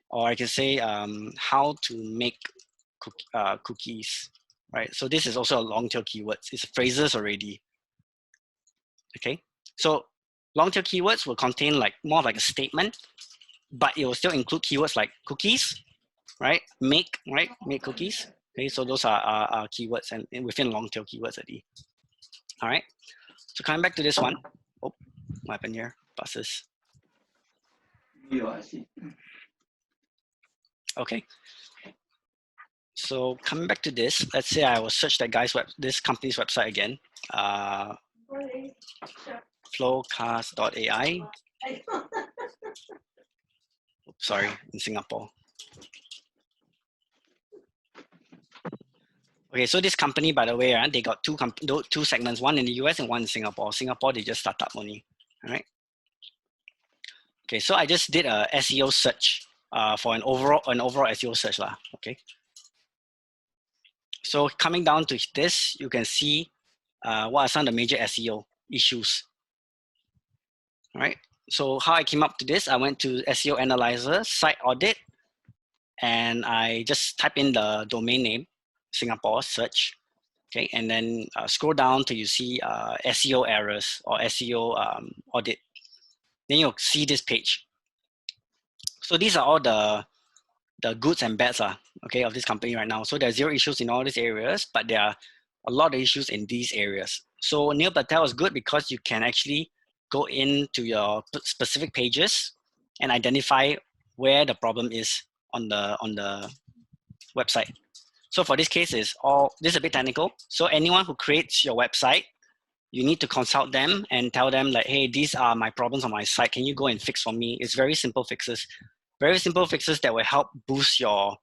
Or I can say how to make cookies, right? So this is also a long tail keyword. It's phrases already. Okay, so long tail keywords will contain like more like a statement, but it will still include keywords like cookies, right? Make cookies. Okay, so those are keywords and within long tail keywords already. All right. So coming back to this one. Oh, what happened here? Buses. Okay. So coming back to this, let's say I will search that this company's website again. Flowcast.ai. Sorry, in Singapore. Okay, so this company, by the way, they got two segments, one in the US and one in Singapore. Singapore, they just start up only. All right. Okay, so I just did a SEO search for an overall SEO search lah. Okay. So coming down to this, you can see what are some of the major SEO issues. All right. So how I came up to this, I went to SEO Analyzer, Site Audit, and I just type in the domain name, Singapore, search. Okay, and then scroll down till you see SEO errors or SEO audit. Then you'll see this page. So these are all the goods and bads okay, of this company right now. So there are zero issues in all these areas, but there are a lot of issues in these areas. So Neil Patel is good because you can actually go into your specific pages and identify where the problem is on the website. So for this case, this is a bit technical. So anyone who creates your website, you need to consult them and tell them like, hey, these are my problems on my site. Can you go and fix for me? It's very simple fixes. Very simple fixes that will help boost your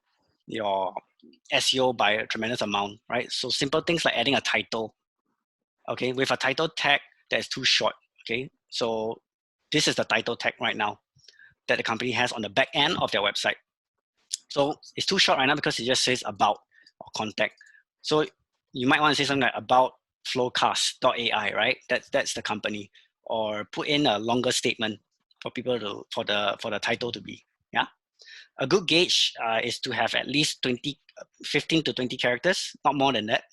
SEO by a tremendous amount, right? So simple things like adding a title, okay, with a title tag that's too short, okay? So this is the title tag right now that the company has on the back end of their website. So it's too short right now because it just says about or contact. So you might want to say something like about flowcast.ai, right? That's the company, or put in a longer statement for people to for the title to be. Yeah, a good gauge is to have at least 15 to 20 characters, not more than that.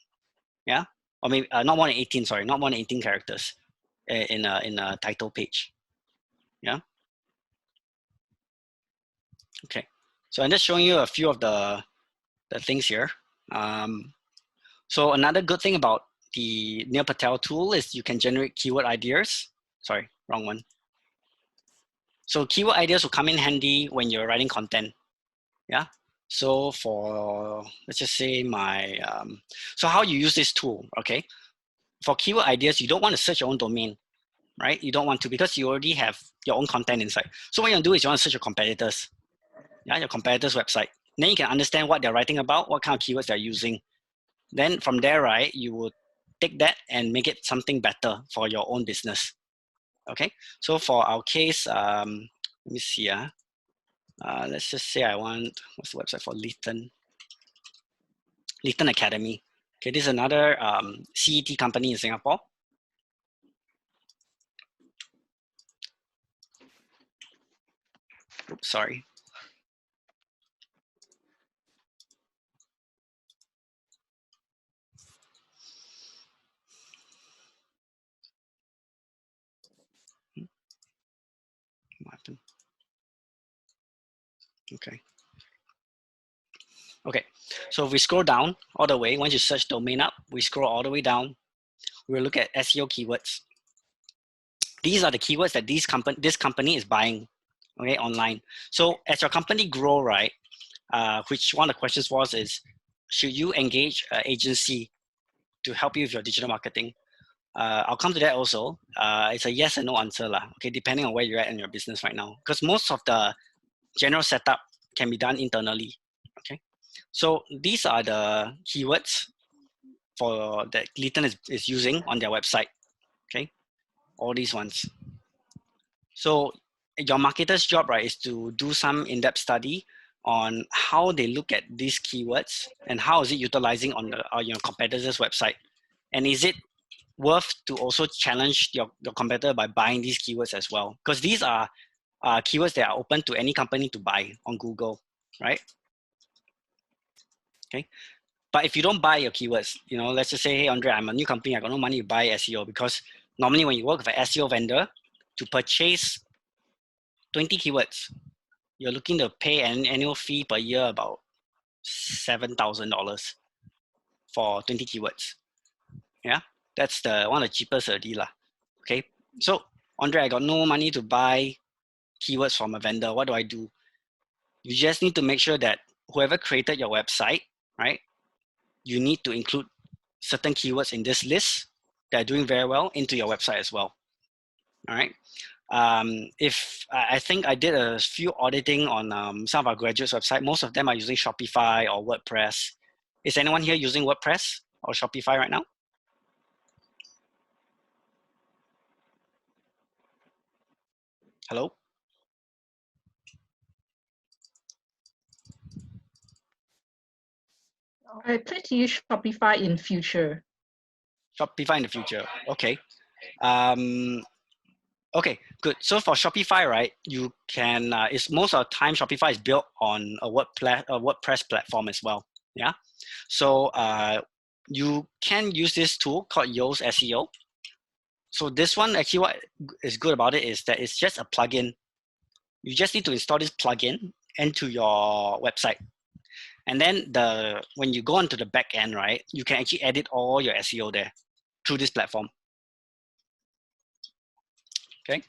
Yeah, or maybe not more than 18. Sorry, not more than 18 characters in a title page. Yeah. Okay. So I'm just showing you a few of the things here. So another good thing about the Neil Patel tool is you can generate keyword ideas. Sorry, wrong one. So keyword ideas will come in handy when you're writing content. Yeah. So for, let's just say so how you use this tool, okay? For keyword ideas, you don't want to search your own domain, right? You don't want to, because you already have your own content inside. So what you want to do is you want to search your competitors. Yeah, your competitors' website. Then you can understand what they're writing about, what kind of keywords they're using. Then from there, right, you would take that and make it something better for your own business. Okay, so for our case, let me see. Let's just say I want, what's the website for Lytton Academy. Okay, this is another CET company in Singapore. Oops, sorry. What happened? Okay. Okay, so if we scroll down all the way, once you search domain up, we scroll all the way down. We'll look at SEO keywords. These are the keywords that this company is buying, okay, online. So as your company grow, right, which one of the questions was is, should you engage an agency to help you with your digital marketing? I'll come to that also. It's a yes and no answer lah. Okay, depending on where you're at in your business right now, because most of the general setup can be done internally. Okay, so these are the keywords for that Lytton is using on their website. Okay, all these ones. So your marketer's job, right, is to do some in-depth study on how they look at these keywords and how is it utilizing on your competitor's website, and is it worth to also challenge your competitor by buying these keywords as well, because these are keywords that are open to any company to buy on Google, right? Okay, but if you don't buy your keywords, let's just say, hey Andre, I'm a new company, I got no money to buy SEO, because normally when you work with an SEO vendor to purchase 20 keywords, you're looking to pay an annual fee per year about $7,000 for 20 keywords. Yeah, that's one of the cheapest already lah. Okay, so Andre, I got no money to buy keywords from a vendor. What do I do? You just need to make sure that whoever created your website, right, you need to include certain keywords in this list that are doing very well into your website as well. All right. If I think I did a few auditing on some of our graduates' website, most of them are using Shopify or WordPress. Is anyone here using WordPress or Shopify right now? Hello? I plan to use Shopify in future. Shopify in the future. Okay. Okay, good. So for Shopify, right, you can, it's most of the time Shopify is built on a WordPress platform as well. Yeah. So you can use this tool called Yoast SEO. So this one, actually what is good about it is that it's just a plugin. You just need to install this plugin into your website. And then when you go into the back end, right, you can actually edit all your SEO there through this platform. Okay.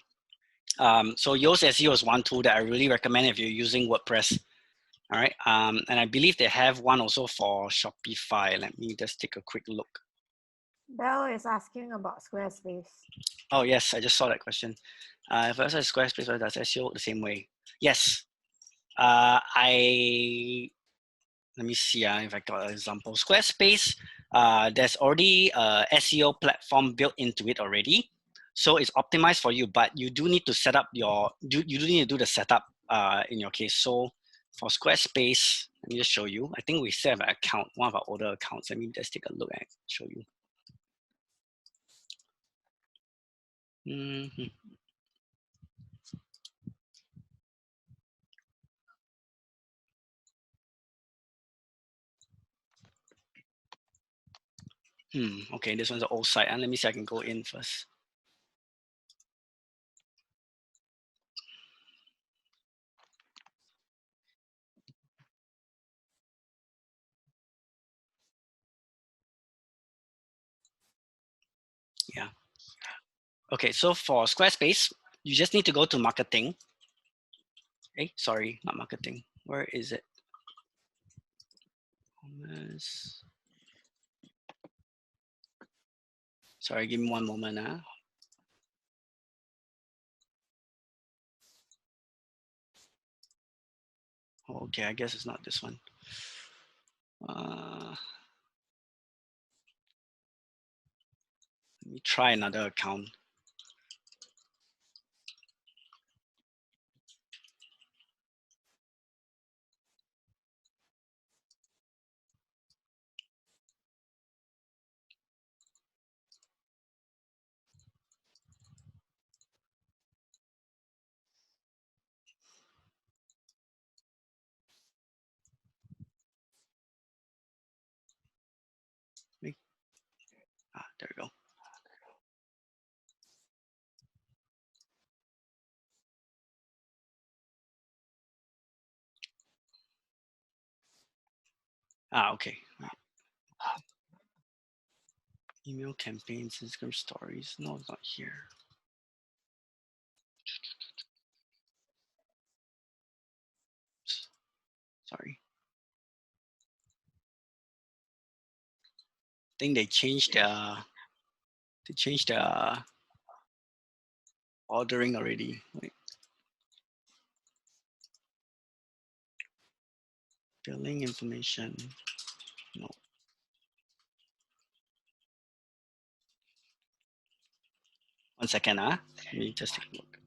So Yoast SEO is one tool that I really recommend if you're using WordPress. All right. And I believe they have one also for Shopify. Let me just take a quick look. Bell is asking about Squarespace. Oh, yes. I just saw that question. If I said Squarespace, does SEO the same way? Yes. Let me see if I got an example. Squarespace, there's already a SEO platform built into it already. So it's optimized for you, but you do need to set up you do need to do the setup in your case. So for Squarespace, let me just show you. I think we still have an account, one of our older accounts. Let me just take a look and show you. Okay, this one's an old site. And let me see if I can go in first. Yeah. Okay, so for Squarespace, you just need to go to marketing. Hey, sorry, not marketing. Where is it? Sorry, give me one moment. Okay, I guess it's not this one. Let me try another account. There we go. Okay. Email campaigns, Instagram stories. No, it's not here. Sorry. I think they changed their ordering already. Wait. Billing information. No. One second, let me just take a look.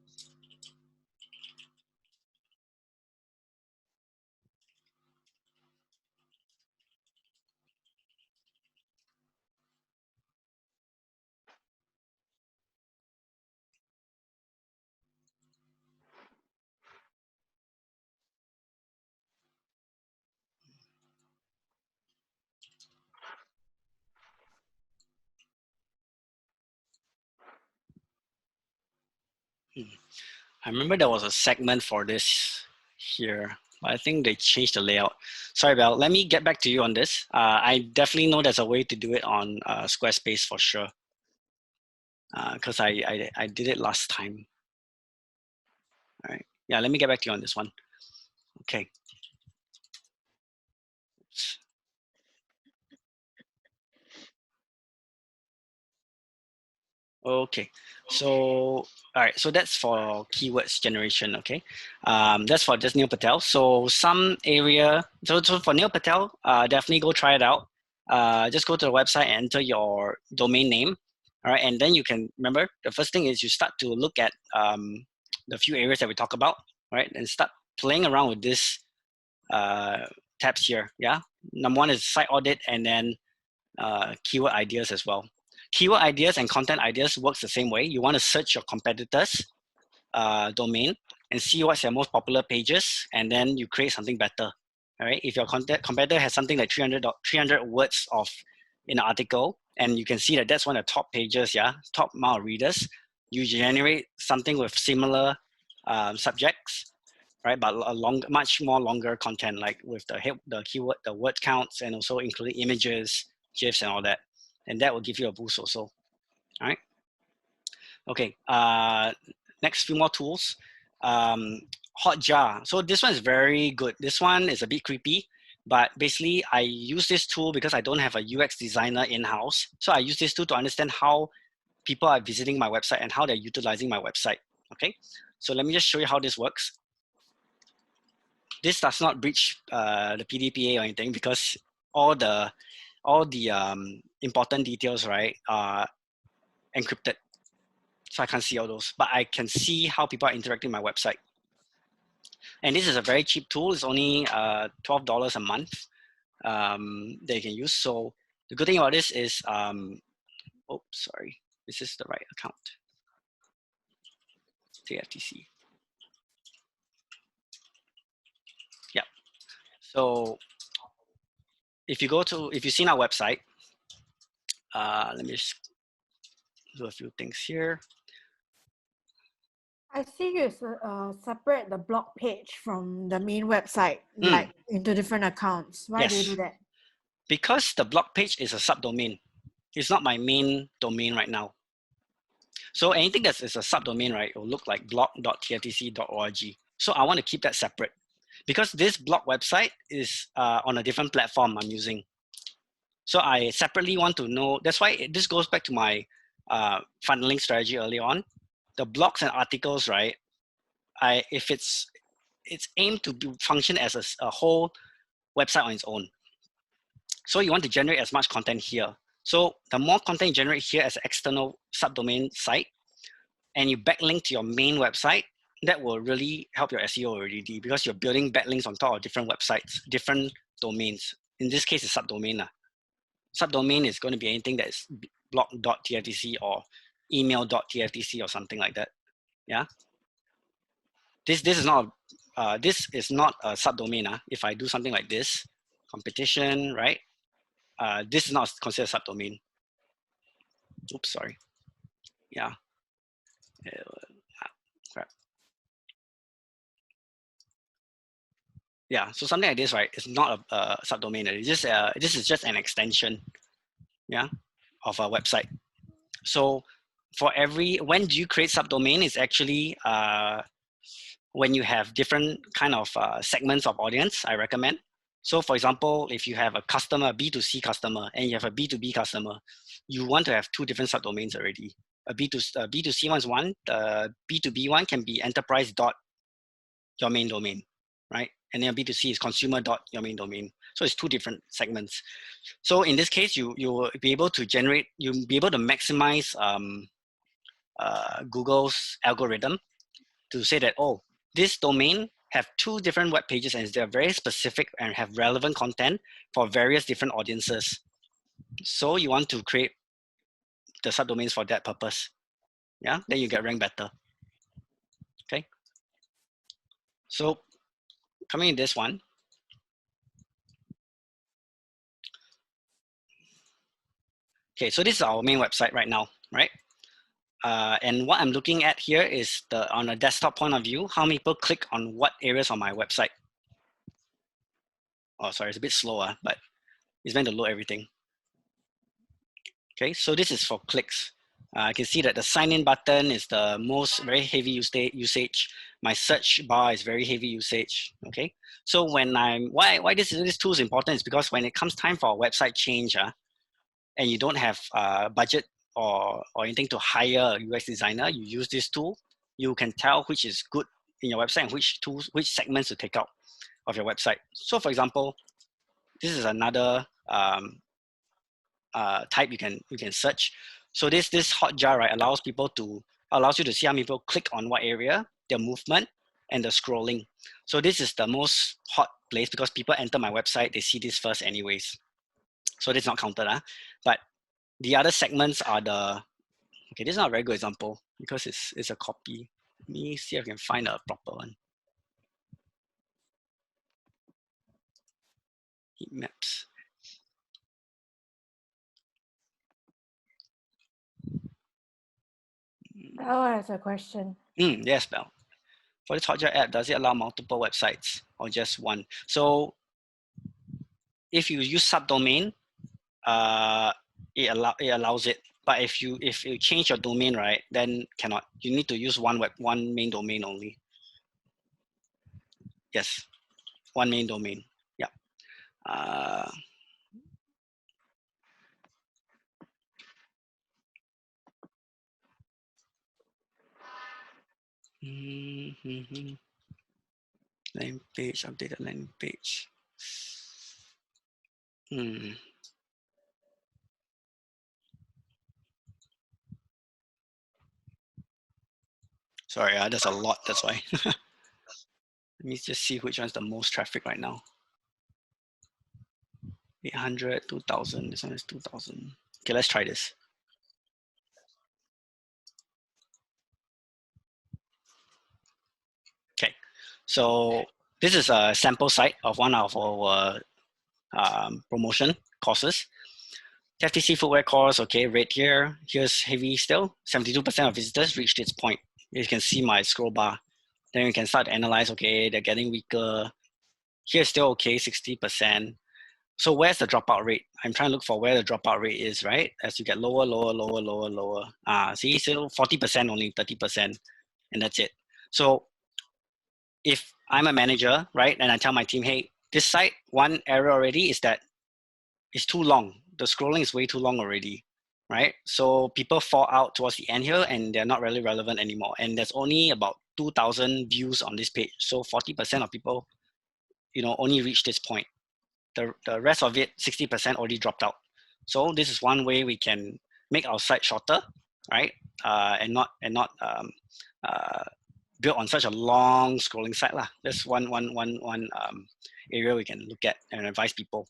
I remember there was a segment for this here, but I think they changed the layout. Sorry, Belle. Let me get back to you on this. I definitely know there's a way to do it on Squarespace for sure, because I did it last time. All right. Yeah, let me get back to you on this one. Okay. Oops. Okay, so all right, so that's for keywords generation. Okay, that's for just Neil Patel. So some area, so for Neil Patel, definitely go try it out. Just go to the website and enter your domain name. All right, and then you can remember the first thing is you start to look at the few areas that we talk about, right, and start playing around with this tabs here. Yeah, number one is site audit, and then keyword ideas as well. Keyword ideas and content ideas works the same way. You want to search your competitors' domain and see what's their most popular pages, and then you create something better. All right. If your competitor has something like 300 words of in an article, and you can see that that's one of the top pages, yeah, top amount of readers, you generate something with similar subjects, right? But much more longer content, like with the keyword, the word counts, and also including images, GIFs, and all that, and that will give you a boost also. All right. Okay. next few more tools. Hotjar. So this one is very good. This one is a bit creepy, but basically I use this tool because I don't have a UX designer in-house. So I use this tool to understand how people are visiting my website and how they're utilizing my website. Okay, so let me just show you how this works. This does not breach the PDPA or anything because all the important details, right, are encrypted. So I can't see all those, but I can see how people are interacting with my website. And this is a very cheap tool. It's only $12 a month that you can use. So the good thing about this is, oh, sorry, this is the right account. TaF.tc. Yeah. So if you've seen our website, let me just do a few things here. I see you separate the blog page from the main website, like into different accounts. Why do you do that? Because the blog page is a subdomain. It's not my main domain right now. So anything that is a subdomain, right, it will look like blog.tftc.org. So I want to keep that separate because this blog website is on a different platform I'm using. So I separately want to know, that's why this goes back to my funneling strategy early on. The blogs and articles, right, if it's aimed to function as a whole website on its own. So you want to generate as much content here. So the more content you generate here as an external subdomain site, and you backlink to your main website, that will really help your SEO already because you're building backlinks on top of different websites, different domains. In this case, it's subdomain. Subdomain is going to be anything that is blog.tftc or email.tftc or something like that. Yeah. This is not a subdomain. If I do something like this, competition, right? This is not considered a subdomain. Oops, sorry. Yeah. Crap. Yeah, so something like this, right? It's not a subdomain. It's just this is just an extension, yeah, of a website. So for when do you create subdomain? It's actually when you have different kind of segments of audience. I recommend. So for example, if you have a customer, B2C customer, and you have a B2B customer, you want to have two different subdomains already. A B2C one is one. The B2B one can be enterprise dot your main domain, right? And then B2C is consumer dot your main domain. So it's two different segments. So in this case, you'll be able to maximize Google's algorithm to say that, oh, this domain have two different web pages and they're very specific and have relevant content for various different audiences. So you want to create the subdomains for that purpose. Yeah, then you get ranked better. Okay. So coming in this one. Okay, so this is our main website right now, right? And what I'm looking at here is on a desktop point of view, how many people click on what areas on my website. Oh, sorry, it's a bit slower, but it's meant to load everything. Okay, so this is for clicks. I can see that the sign in button is the very heavy usage. My search bar is very heavy usage. Okay, so when why this tool is important is because when it comes time for a website change, and you don't have budget or anything to hire a UX designer, you use this tool. You can tell which is good in your website and which segments to take out of your website. So for example, this is another type you can search. So this Hotjar, right, allows you to see how many people click on what area, their movement, and the scrolling. So this is the most hot place because people enter my website, they see this first anyways. So this is not counted, but the other segments are okay, this is not a very good example because it's a copy. Let me see if I can find a proper one. Heat maps. Oh, that's a question. Yes, Belle. For this Hotjar app, does it allow multiple websites or just one? So if you use subdomain, it allows it. But if you change your domain, right, then cannot. You need to use one main domain only. Yes, one main domain. Yeah. Landing page, updated landing page. Sorry, there's a lot, that's why. Let me just see which one's the most traffic right now. 800, 2000, this one is 2000. Okay, let's try this. Okay, so this is a sample site of one of our promotion courses. TaF.tc footwear course, okay, right here. Here's heavy still. 72% of visitors reached its point. You can see my scroll bar. Then you can start to analyze, okay, they're getting weaker. Here's still okay, 60%. So where's the dropout rate? I'm trying to look for where the dropout rate is, right? As you get lower, lower, lower, lower, lower. See, still 40%, only 30%, and that's it. So if I'm a manager, right, and I tell my team, hey, this site, one error already is that it's too long. The scrolling is way too long already, right? So people fall out towards the end here and they're not really relevant anymore. And there's only about 2,000 views on this page. So 40% of people, only reach this point. The rest of it, 60% already dropped out. So this is one way we can make our site shorter, right? And not built on such a long scrolling site lah. That's one area we can look at and advise people.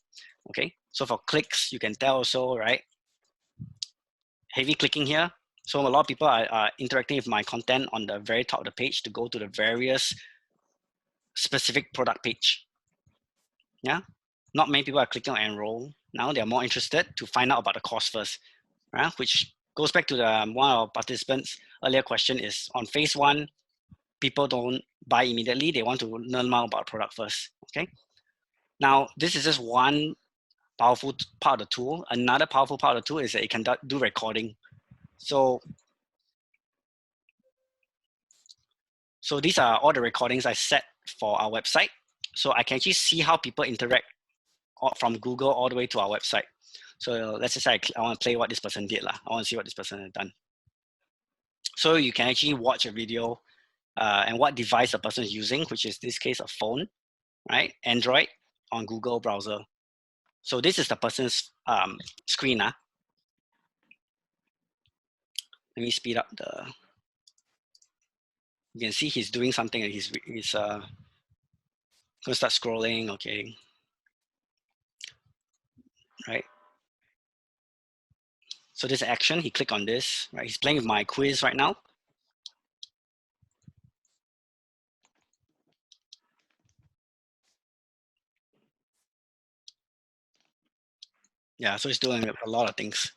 Okay, so for clicks, you can tell also, right? Heavy clicking here. So a lot of people are interacting with my content on the very top of the page to go to the various specific product page. Yeah, not many people are clicking on enroll. Now they're more interested to find out about the course first, right? Which goes back to the one of our participants' earlier question is on phase one, people don't buy immediately. They want to learn more about the product first, okay? Now, this is just one powerful part of the tool. Another powerful part of the tool is that it can do recording. So these are all the recordings I set for our website. So I can actually see how people interact from Google all the way to our website. So let's just say I want to play what this person did. I want to see what this person has done. So you can actually watch a video and what device the person is using, which is this case a phone, right? Android on Google browser. So this is the person's screen. Let me speed up the. You can see he's doing something and he's going to start scrolling, okay. Right. So this action, he clicked on this, right? He's playing with my quiz right now. Yeah, so he's doing a lot of things.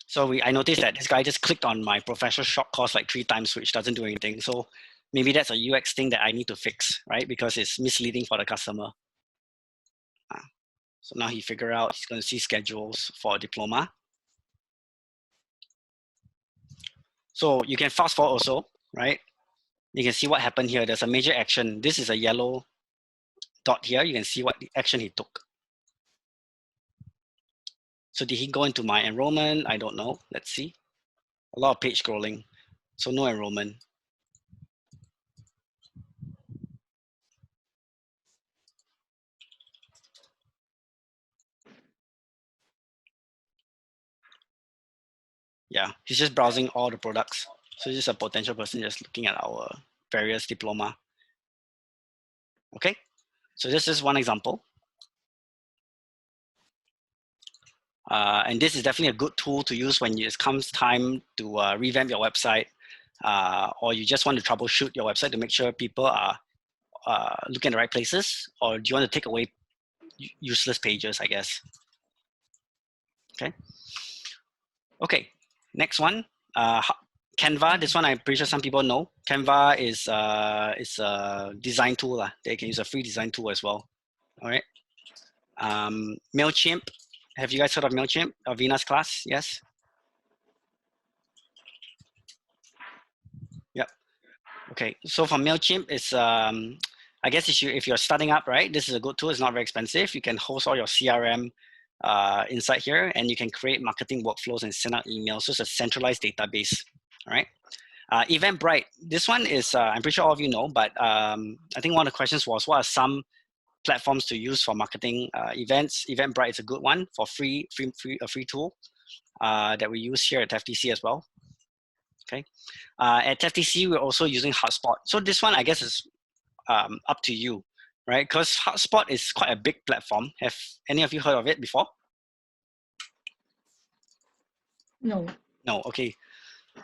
So I noticed that this guy just clicked on my professional short course like 3 times, which doesn't do anything. So maybe that's a UX thing that I need to fix, right? Because it's misleading for the customer. So now he figured out he's going to see schedules for a diploma. So you can fast forward also, right? You can see what happened here. There's a major action. This is a yellow dot here. You can see what the action he took. So did he go into my enrollment? I don't know. Let's see. A lot of page scrolling. So no enrollment. Yeah, he's just browsing all the products. So this is a potential person just looking at our various diploma. Okay, so this is one example. And this is definitely a good tool to use when it comes time to revamp your website, or you just want to troubleshoot your website to make sure people are looking at the right places, or do you want to take away useless pages, I guess. Okay. Okay, next one. Canva, this one I'm pretty sure some people know. Canva is a design tool. They can use a free design tool as well. All right. MailChimp, Have you guys heard of MailChimp or Venus class? Yes. Yep. Okay. So for MailChimp, it's I guess if you're starting up, right, this is a good tool. It's not very expensive. You can host all your CRM inside here, and you can create marketing workflows and send out emails. So it's a centralized database. All right. Eventbrite. This one is I'm pretty sure all of you know, but I think one of the questions was what are some platforms to use for marketing events. Eventbrite is a good one for a free tool that we use here at TaF.tc as well. Okay, at TaF.tc we're also using HubSpot. So this one I guess is up to you, right? Because HubSpot is quite a big platform. Have any of you heard of it before? No. No. Okay.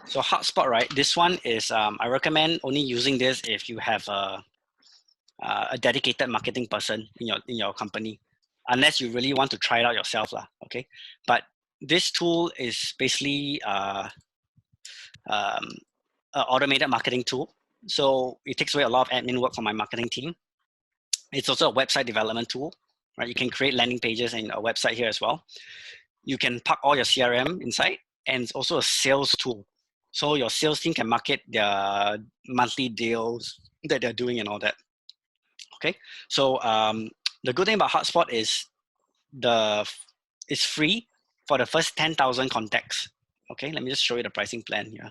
So HubSpot, right? This one is I recommend only using this if you have a dedicated marketing person in your company, unless you really want to try it out yourself, lah. Okay, but this tool is basically an automated marketing tool. So it takes away a lot of admin work from my marketing team. It's also a website development tool, right? You can create landing pages and a website here as well. You can park all your CRM inside, and it's also a sales tool. So your sales team can market their monthly deals that they're doing and all that. Okay, so the good thing about HubSpot is it's free for the first 10,000 contacts. Okay, let me just show you the pricing plan here.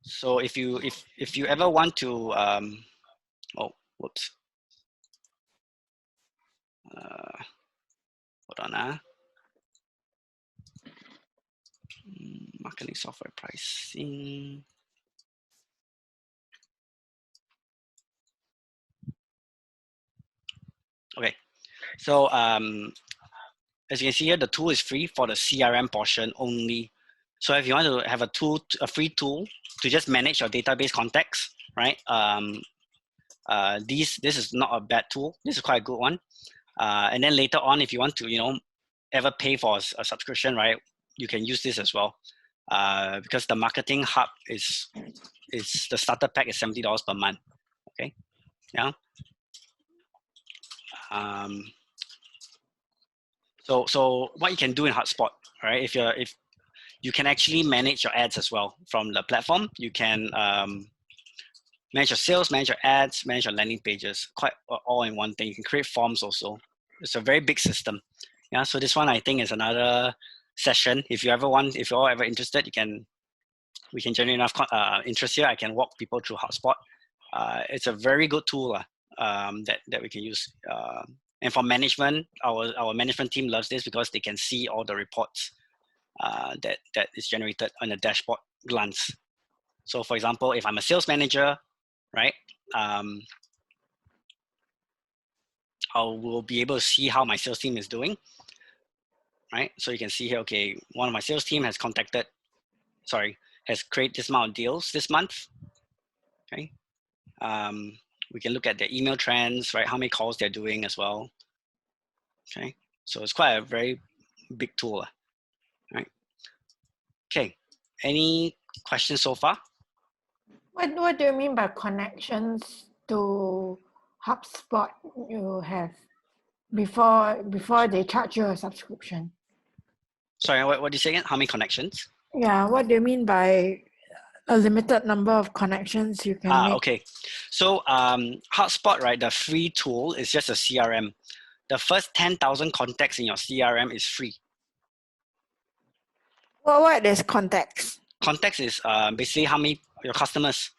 So if you ever want to oh whoops hold on marketing software pricing. Okay, so as you can see here, the tool is free for the CRM portion only. So if you want to have a free tool to just manage your database contacts, right? This is not a bad tool. This is quite a good one. And then later on, if you want to, ever pay for a subscription, right? You can use this as well. Because the marketing hub is the starter pack is $70 per month. Okay, yeah. So what you can do in HubSpot, right? If you can actually manage your ads as well from the platform. You can manage your sales, manage your ads, manage your landing pages, quite all in one thing. You can create forms also. It's a very big system. Yeah. So this one I think is another session. If you're all ever interested, we can generate enough interest here. I can walk people through HubSpot. It's a very good tool that we can use. And for management, our management team loves this because they can see all the reports that is generated on a dashboard glance. So for example, if I'm a sales manager, right, I will be able to see how my sales team is doing, right? So you can see here, okay, one of my sales team has created this amount of deals this month, okay? We can look at their email trends, right? How many calls they're doing as well, okay? So it's quite a very big tool, right? Okay, any questions so far? What do you mean by connections to HubSpot you have before they charge you a subscription? Sorry, what do you say again? How many connections? Yeah, what do you mean by a limited number of connections you can make? Okay, so HubSpot, right, the free tool is just a CRM. The first 10,000 contacts in your CRM is free. Well, what is contacts? Contacts is basically how many customers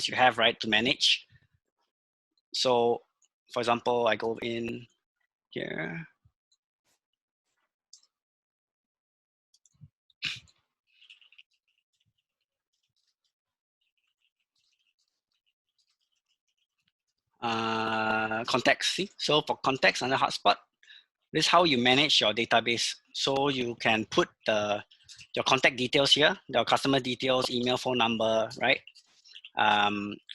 you have, right, to manage. So for example, I go in here. Contacts, see? So for contacts under HubSpot, this is how you manage your database. So you can put your contact details here, your customer details, email, phone number, right?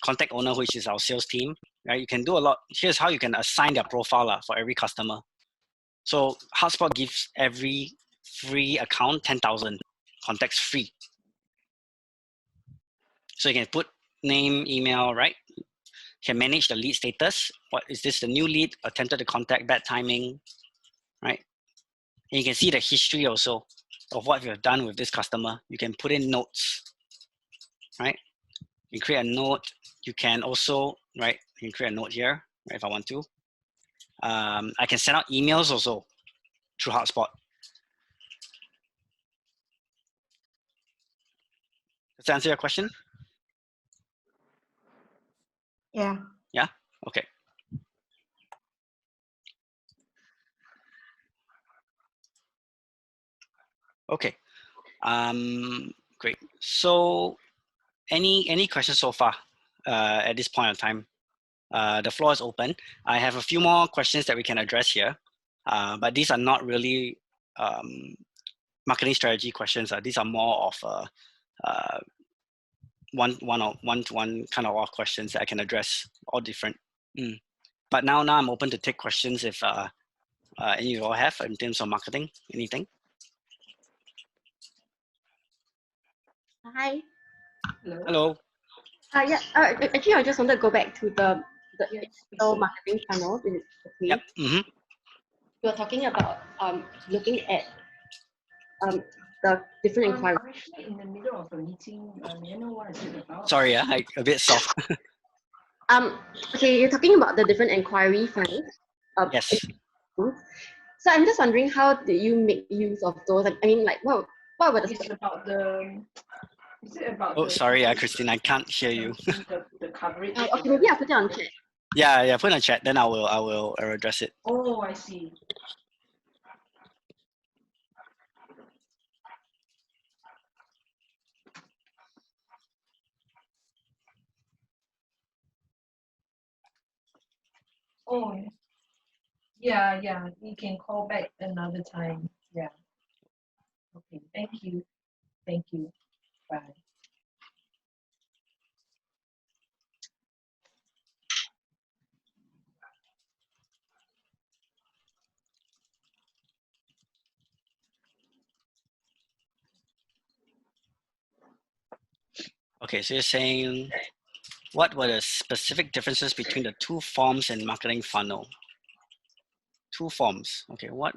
Contact owner, which is our sales team, right? You can do a lot. Here's how you can assign their profile for every customer. So HubSpot gives every free account 10,000 contacts free. So you can put name, email, right? You can manage the lead status. What is this? The new lead, attempted to contact, bad timing, right? And you can see the history also of what you've done with this customer. You can put in notes, right? You create a note. You can also, right? You can create a note here, right, if I want to. I can send out emails also through Hotspot. Does that answer your question? Yeah. Yeah? Okay. Okay. Great. So any questions so far at this point of time? The floor is open. I have a few more questions that we can address here, but these are not really marketing strategy questions. These are more of one-to-one kind of questions that I can address, all different. But now I'm open to take questions if any of you all have in terms of marketing, anything. Hi. Hello. Yeah. Actually, I just wanted to go back to the Yes. digital marketing funnel. Is it okay? Yep. You were talking about looking at the different inquiries. I'm actually in the middle of a meeting. May I know what is it about? Sorry, a bit soft. Okay, you're talking about the different inquiry funnels. Yes. So I'm just wondering, how did you make use of those? I mean, like, what were the? It's about the. Is it about? Oh, the sorry, coverage? Christine, I can't hear you. The coverage. Okay, maybe I'll put it on chat. Yeah, put in a chat, then I will address it. Oh, I see. Oh, yeah. You can call back another time. Yeah. Okay. Thank you. Bye. Okay, so you're saying, what were the specific differences between the two forms in marketing funnel? Two forms. Okay, what?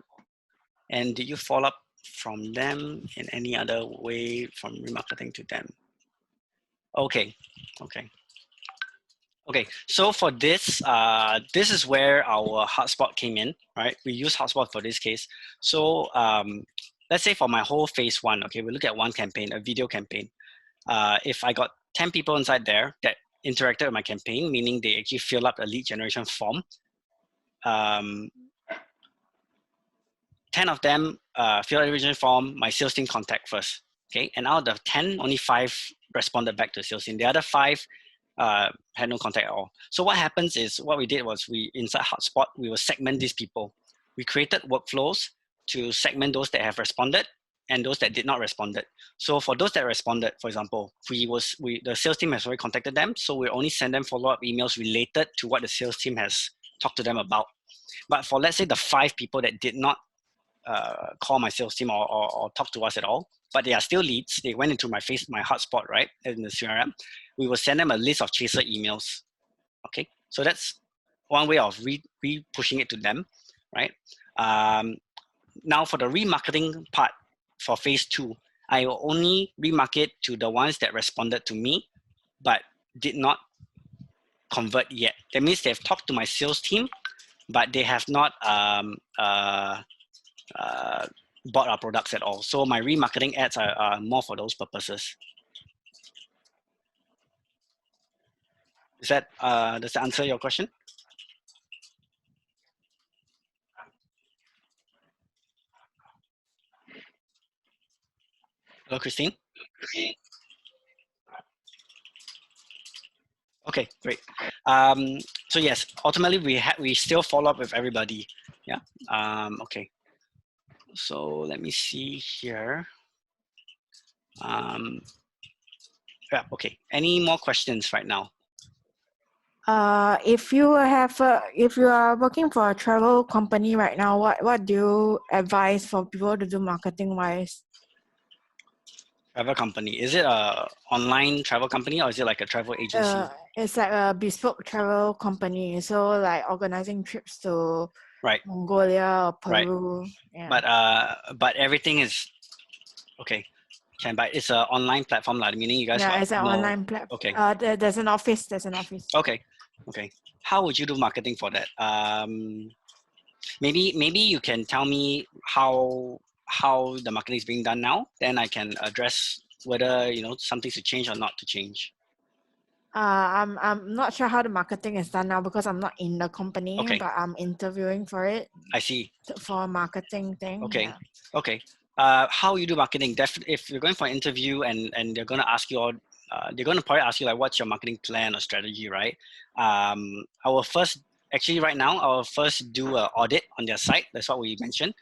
And did you follow up from them in any other way from remarketing to them? Okay. So for this, this is where our hotspot came in, right? We use hotspot for this case. So let's say for my whole phase one, okay, we look at one campaign, a video campaign. If I got 10 people inside there that interacted with my campaign, meaning they actually fill up a lead generation form, 10 of them fill out the original form, my sales team contact first, okay? And out of the 10, only 5 responded back to the sales team. The other 5 had no contact at all. So what happens is, what we did was, we inside Hotspot, we will segment these people. We created workflows to segment those that have responded and those that did not responded. So for those that responded, for example, the sales team has already contacted them, so we only send them follow-up emails related to what the sales team has talked to them about. But for, let's say, the 5 people that did not call my sales team or talk to us at all, but they are still leads, they went into my hotspot, right, in the CRM, we will send them a list of chaser emails. Okay, so that's one way of pushing it to them, right? Now for the remarketing part for phase 2, I will only remarket to the ones that responded to me but did not convert yet. That means they've talked to my sales team, but they have not bought our products at all. So my remarketing ads are more for those purposes. Does that answer your question? Hello, Christine. Okay, great. So yes, ultimately we still follow up with everybody. Yeah. Okay. So let me see here. Yeah. Okay. Any more questions right now? If you are working for a travel company right now, what do you advise for people to do marketing wise? Travel company. Is it a online travel company or is it like a travel agency? It's like a bespoke travel company. So like organizing trips to Right. Mongolia or Right. Peru. Yeah. But everything is okay. But it's an online platform, like meaning you guys Yeah, got it's an no. online platform. Okay. There's an office. There's an office. Okay. Okay. How would you do marketing for that? Maybe you can tell me how the marketing is being done now. Then I can address whether something to change or not to change. I'm not sure how the marketing is done now because I'm not in the company, Okay. but I'm interviewing for it I see. for a marketing thing. Okay. Yeah. Okay. How you do marketing? If you're going for an interview and they're going to ask you all, they're going to probably ask you like, what's your marketing plan or strategy, right? Right now, I will first do an audit on their site. That's what we mentioned.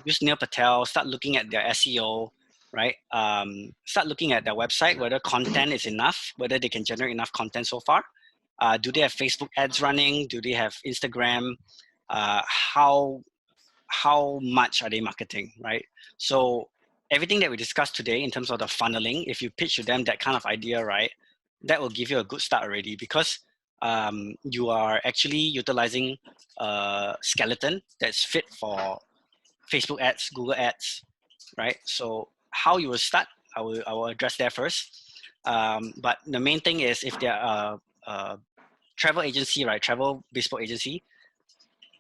Use Neil Patel, start looking at their SEO, right? Start looking at their website, whether content is enough, whether they can generate enough content so far. Do they have Facebook ads running? Do they have Instagram? How much are they marketing, right? So everything that we discussed today in terms of the funneling, if you pitch to them that kind of idea, right, that will give you a good start already because you are actually utilizing a skeleton that's fit for Facebook ads, Google ads, right? So how you will start, I will address that first. But the main thing is if they're a travel agency, right, travel bespoke agency,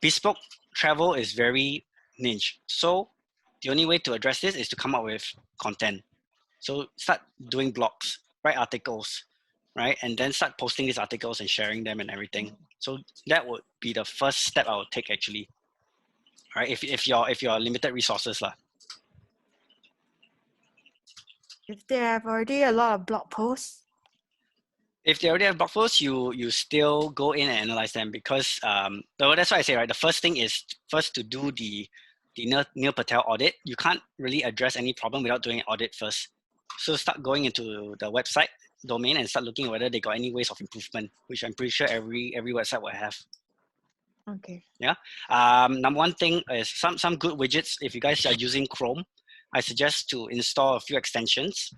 bespoke travel is very niche. So the only way to address this is to come up with content. So start doing blogs, write articles, right? And then start posting these articles and sharing them and everything. So that would be the first step I would take actually, right? If you're limited resources lah. If they have already a lot of blog posts. If they already have blog posts, you still go in and analyze them because that's why I say, right, the first thing is first to do the Neil Patel audit. You can't really address any problem without doing an audit first. So start going into the website domain and start looking whether they got any ways of improvement, which I'm pretty sure every website will have. Okay. Yeah. Number one thing is some good widgets. If you guys are using Chrome, I suggest to install a few extensions.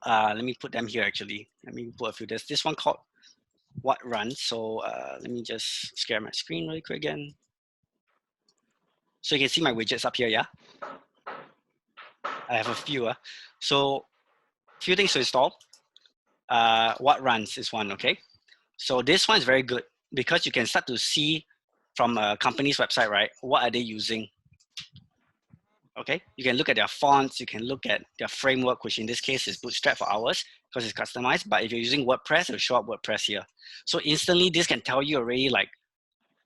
Let me put them here actually. Let me put a few. There's this one called What Runs. So let me just share my screen really quick again. So you can see my widgets up here, yeah? I have a few. So few things to install. What Runs is one, okay? So this one is very good because you can start to see from a company's website, right? What are they using? Okay, you can look at their fonts, you can look at their framework, which in this case is Bootstrap for ours because it's customized. But if you're using WordPress, it'll show up WordPress here. So instantly, this can tell you already like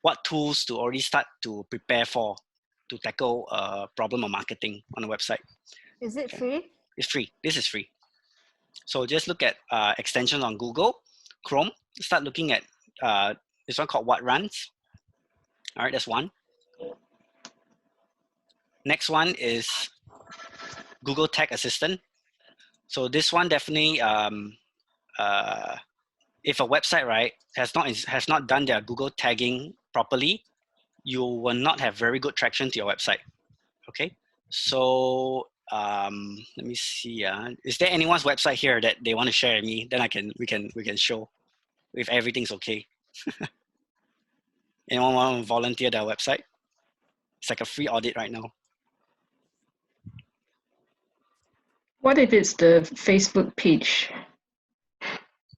what tools to already start to prepare for to tackle a problem of marketing on a website. Is it free? It's free. This is free. So just look at extensions on Google, Chrome. Start looking at this one called What Runs. All right, that's one. Next one is Google Tag Assistant. So this one definitely, if a website, right, has not done their Google tagging properly, you will not have very good traction to your website. Okay, so let me see. Is there anyone's website here that they want to share with me? Then we can show if everything's okay. Anyone want to volunteer their website? It's like a free audit right now. What if it's the Facebook page?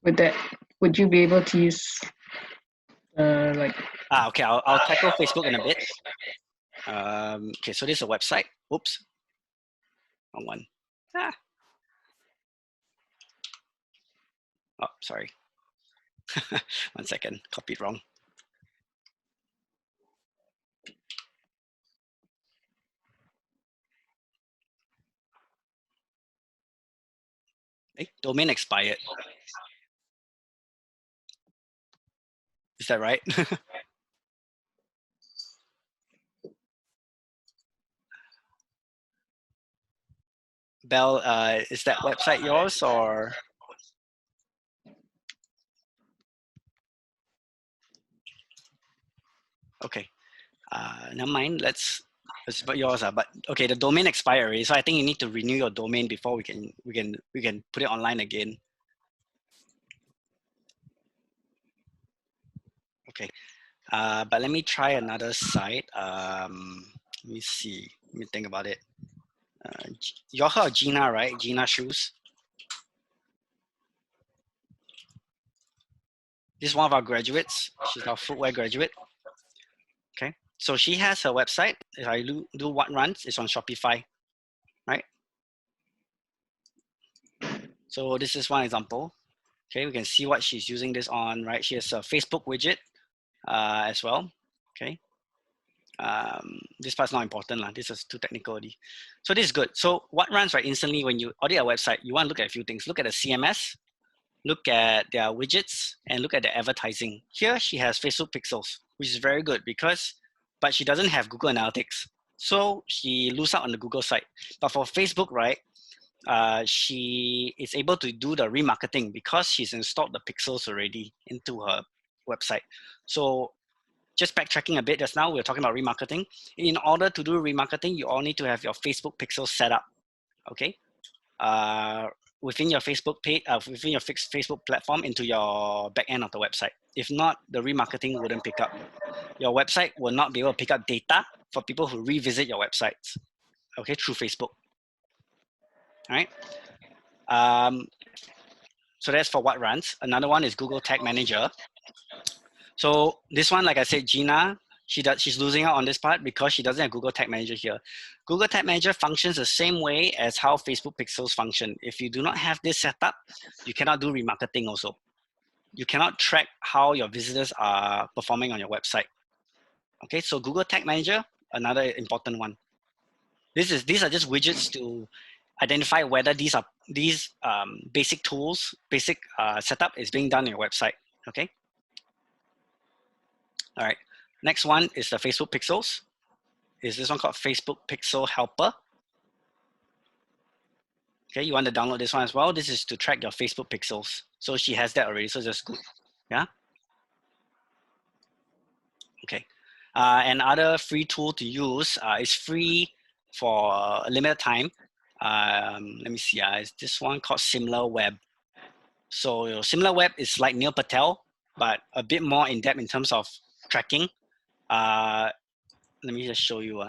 Would you be able to use like? Okay, I'll tackle Facebook in a bit. Okay, so this is a website. Oops, wrong one. Oh, sorry. 1 second, copied wrong. Hey, domain expired. Is that right? Bell, is that website yours or? Okay, never mind. Let's It's about yours, but okay, the domain expired already, so I think you need to renew your domain before we can put it online again. Okay, but let me try another site. Let me see. Let me think about it. You all heard of Gina, right? Gina Shoes. This is one of our graduates. She's our footwear graduate. Okay, so she has her website. If I do what runs, it's on Shopify, right? So this is one example. Okay, we can see what she's using this on, right? She has a Facebook widget as well. Okay, this part's not important. This is too technical already. So this is good. So what runs, right, instantly when you audit a website, you want to look at a few things. Look at the CMS, look at their widgets, and look at the advertising. Here she has Facebook pixels, which is very good but she doesn't have Google Analytics. So she loses out on the Google site. But for Facebook, right, she is able to do the remarketing because she's installed the pixels already into her website. So just backtracking a bit, just now we were talking about remarketing. In order to do remarketing, you all need to have your Facebook pixels set up, okay? Within your Facebook page, within your Facebook platform into your back end of the website. If not, the remarketing wouldn't pick up. Your website will not be able to pick up data for people who revisit your websites, okay, through Facebook. All right. So that's for what runs. Another one is Google Tag Manager. So this one, like I said, Gina, she's losing out on this part because she doesn't have Google Tag Manager here. Google Tag Manager functions the same way as how Facebook pixels function. If you do not have this set up, you cannot do remarketing also. You cannot track how your visitors are performing on your website. Okay, so Google Tag Manager, another important one. These are just widgets to identify whether these basic tools, basic setup is being done on your website. Okay. All right. Next one is the Facebook pixels. Is this one called Facebook Pixel Helper? Okay, you want to download this one as well. This is to track your Facebook pixels. So she has that already, so that's good. Yeah. Okay. Another free tool to use is free for a limited time. Let me see. It's this one called SimilarWeb. So SimilarWeb is like Neil Patel, but a bit more in depth in terms of tracking. Let me just show you.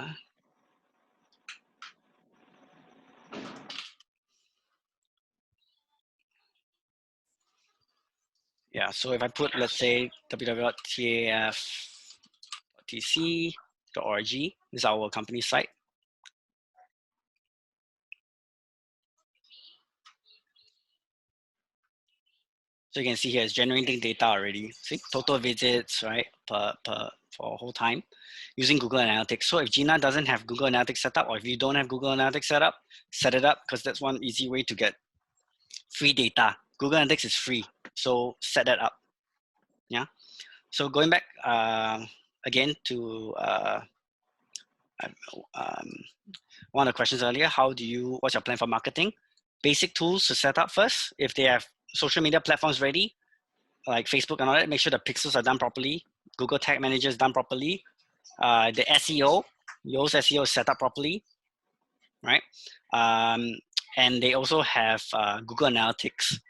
Yeah, so if I put, let's say, www.TaF.tc.org, this is our company site. So you can see here it's generating data already. See, total visits, right, for a whole time using Google Analytics. So if Gina doesn't have Google Analytics set up, or if you don't have Google Analytics set up, set it up, because that's one easy way to get free data. Google Analytics is free, so set that up. Yeah. So going back again to one of the questions earlier, what's your plan for marketing? Basic tools to set up first. If they have social media platforms ready, like Facebook and all that, make sure the pixels are done properly. Google Tag Manager is done properly. The SEO, Yoast SEO is set up properly, right? And they also have Google Analytics.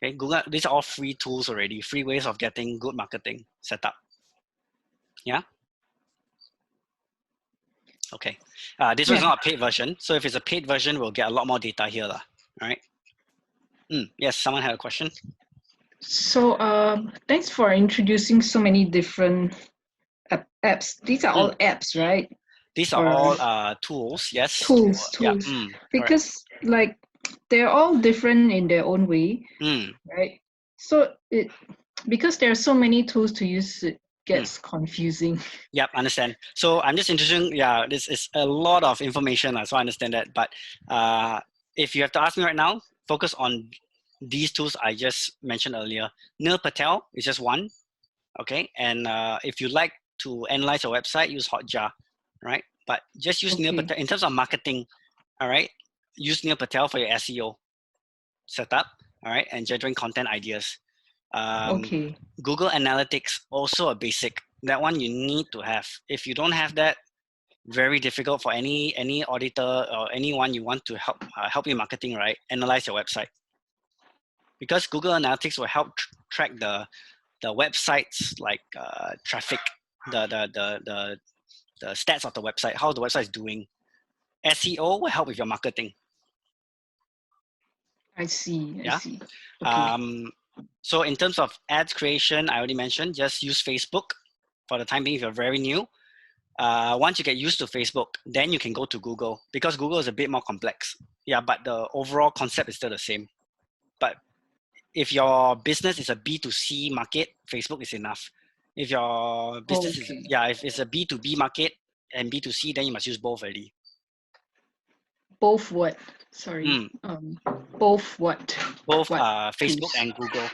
Okay, these are all free tools already, free ways of getting good marketing set up. Yeah. Okay. This was not a paid version, so if it's a paid version, we'll get a lot more data here, all right? Yes, someone had a question. So thanks for introducing so many different apps. These are all apps, right? These are all tools, yes. Tools. Yeah. Because like they're all different in their own way, right? So because there are so many tools to use, it gets confusing. Yep, understand. So I'm just introducing, this is a lot of information, so I understand that. But if you have to ask me right now, focus on these tools I just mentioned earlier. Neil Patel is just one, okay? And if you like to analyze your website, use Hotjar, right? But just use Neil Patel in terms of marketing, all right? Use Neil Patel for your SEO setup, all right? And generating content ideas. Google Analytics, also a basic. That one you need to have. If you don't have that, very difficult for any auditor or anyone you want to help you marketing, right? Analyze your website, because Google Analytics will help track the website's like traffic, the stats of the website, how the website is doing. SEO will help with your marketing. I see. I Yeah. see. Okay. So in terms of ads creation, I already mentioned, just use Facebook for the time being if you're very new. Once you get used to Facebook, then you can go to Google, because Google is a bit more complex. Yeah, but the overall concept is still the same. But if your business is a B2C market, Facebook is enough. If your business is, if it's a B2B market and B2C, then you must use both already. Both what? Sorry. Both what? Both What Facebook tools? and Google.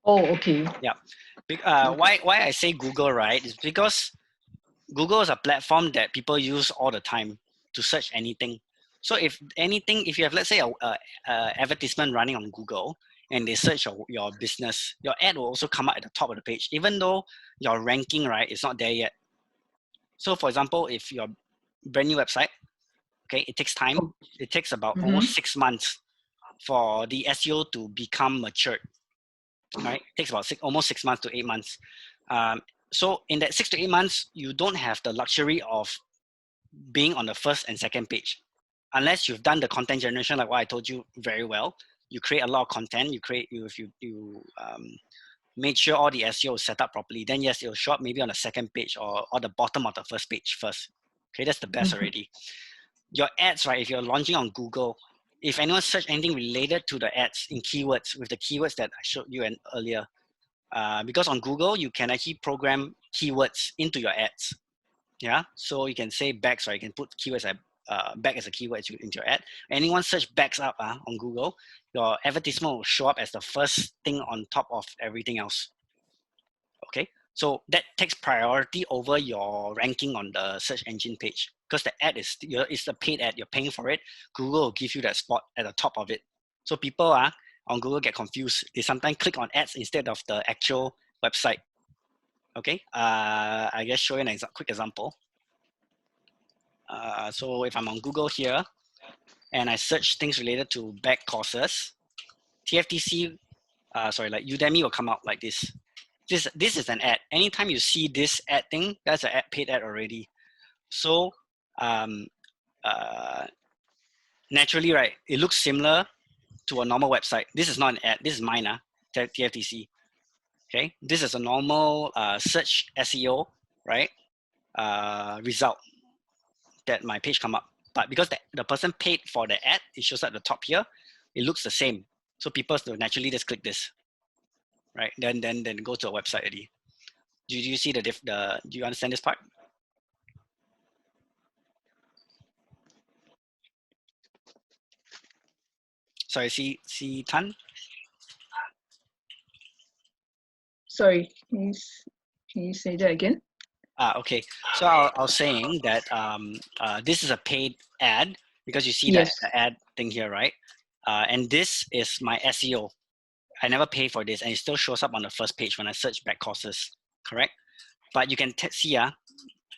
Oh, okay. Yeah. Why I say Google, right, is because Google is a platform that people use all the time to search anything. So if you have, let's say, a advertisement running on Google and they search your business, your ad will also come up at the top of the page, even though your ranking, right, is not there yet. So for example, if your brand new website, okay, it takes time. It takes about almost 6 months for the SEO to become matured, right? It takes about almost 6 months to 8 months. So in that 6 to 8 months, you don't have the luxury of being on the first and second page, unless you've done the content generation like what I told you very well. You create a lot of content. If you made sure all the SEO is set up properly, then yes, it'll show up maybe on the second page or the bottom of the first page first. Okay, that's the best already. Your ads, right? If you're launching on Google, if anyone search anything related to the ads in keywords with the keywords that I showed you earlier, because on Google you can actually program keywords into your ads. Yeah, so you can say bags, right? You can put keywords like bag as a keyword into your ad. Anyone search bags up on Google, your advertisement will show up as the first thing on top of everything else. Okay, so that takes priority over your ranking on the search engine page, because the ad is a paid ad. You're paying for it. Google will give you that spot at the top of it. So people on Google get confused. They sometimes click on ads instead of the actual website. Okay, I just show you a quick example. So if I'm on Google here and I search things related to bag courses, TaF.tc, like Udemy will come out like this. This is an ad. Anytime you see this ad thing, that's an paid ad already. So naturally, right, it looks similar to a normal website. This is not an ad. This is mine, TaF.tc. Okay, this is a normal search SEO, right? Result that my page come up, but because the person paid for the ad, it shows at the top here. It looks the same, so people will naturally just click this, right? Then go to a website already. Do you see do you understand this part? Sorry, see Tan. Sorry, can you say that again? Okay. So I was saying that this is a paid ad, because you see Yes. the ad thing here, right? And this is my SEO. I never pay for this, and it still shows up on the first page when I search back courses, correct? But you can see,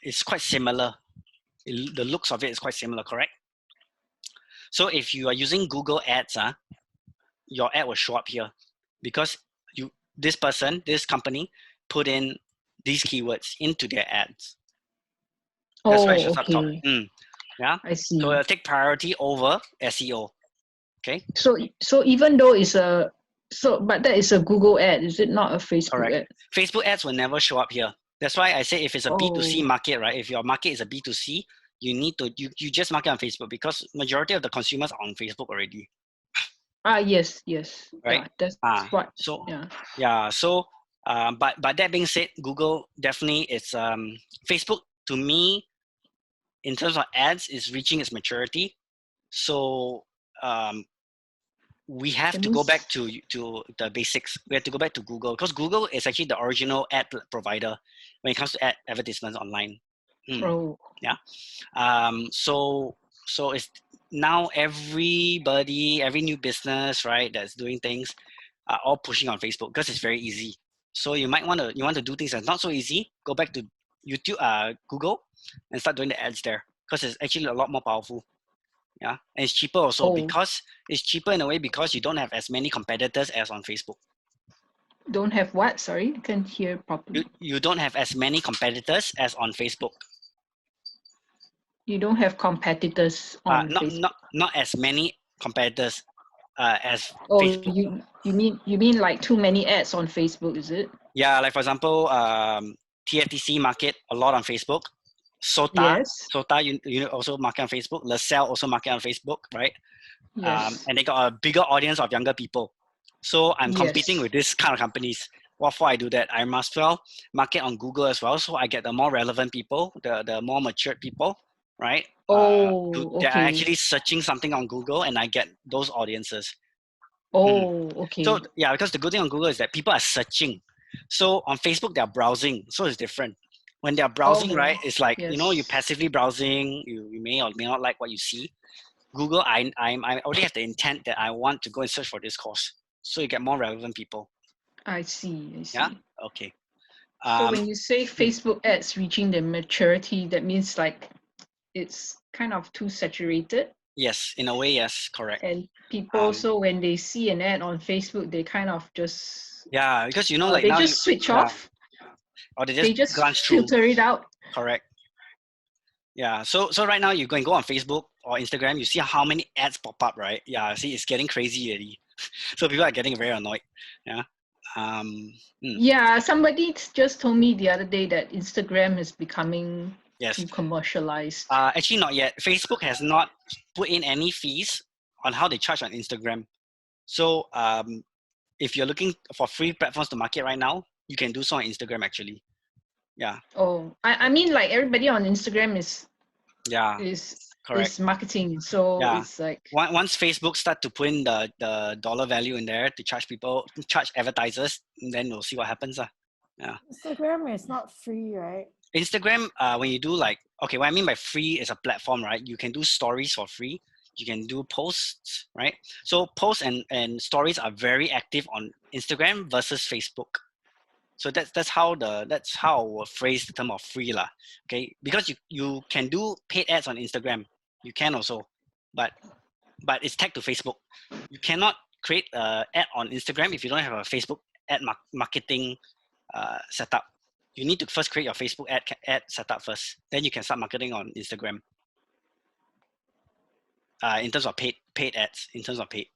it's quite similar. The looks of it is quite similar, correct? So if you are using Google Ads, your ad will show up here, because this company put in these keywords into their ads. That's why it shows up top. Yeah. I see. So it'll take priority over SEO. Okay. So even though it's but that is a Google ad, is it not a Facebook ad? Facebook ads will never show up here. That's why I say if it's a B2C market, right? If your market is a B2C, you need to you just market on Facebook, because majority of the consumers are on Facebook already. Yes. Right. Yeah, that's what. So yeah. So but that being said, Google definitely it's Facebook, to me, in terms of ads, is reaching its maturity. So we have to go back to the basics. We have to go back to Google, because Google is actually the original ad provider when it comes to advertisements online. Yeah. So it's now every new business, right, that's doing things are all pushing on Facebook, because it's very easy. So you want to do things that's not so easy. Go back to YouTube, Google, and start doing the ads there because it's actually a lot more powerful. Yeah, and it's cheaper also because it's cheaper in a way because you don't have as many competitors as on Facebook. Don't have what? Sorry, I can't hear properly. You don't have as many competitors as on Facebook. You don't have competitors on Facebook. Not as many competitors as Oh, Facebook. you mean like too many ads on Facebook, is it? Yeah, like for example, TaF.tc market a lot on Facebook. Yes. Sota, you also market on Facebook. LaSalle also market on Facebook, right? Yes. And they got a bigger audience of younger people. So I'm competing Yes. with this kind of companies. What for I do that? I must well market on Google as well, so I get the more relevant people, the more matured people, right? They are Okay. actually searching something on Google, and I get those audiences. Okay. So yeah, because the good thing on Google is that people are searching. So on Facebook, they're browsing, so it's different. When they're browsing, right, it's like you're passively browsing. You may or may not like what you see. Google, I already have the intent that I want to go and search for this course, so you get more relevant people. I see. Yeah. Okay. So when you say Facebook ads reaching the maturity, that means like it's kind of too saturated. Yes, in a way, yes, correct. And people also, when they see an ad on Facebook, they kind of just because like they now just switch off, or they just glance filter through. it out. Correct. Yeah. So right now you go on Facebook or Instagram, you see how many ads pop up, right? Yeah. See, it's getting crazy already. So people are getting very annoyed. Yeah. Yeah. Somebody just told me the other day that Instagram is becoming too commercialized. Actually, not yet. Facebook has not put in any fees on how they charge on Instagram. So if you're looking for free platforms to market right now, you can do so on Instagram actually. Yeah. Oh, I mean, like everybody on Instagram is correct. is marketing. So it's like once Facebook start to put in the dollar value in there to charge advertisers, then we'll see what happens. Yeah. Instagram is not free, right? Instagram, when you do what I mean by free is a platform, right? You can do stories for free. You can do posts, right? So posts and stories are very active on Instagram versus Facebook. So that's how I will phrase the term of free lah. Okay, because you can do paid ads on Instagram, you can also, but it's tagged to Facebook. You cannot create an ad on Instagram if you don't have a Facebook ad marketing setup. You need to first create your Facebook ad setup first. Then you can start marketing on Instagram. In terms of paid ads, in terms of paid.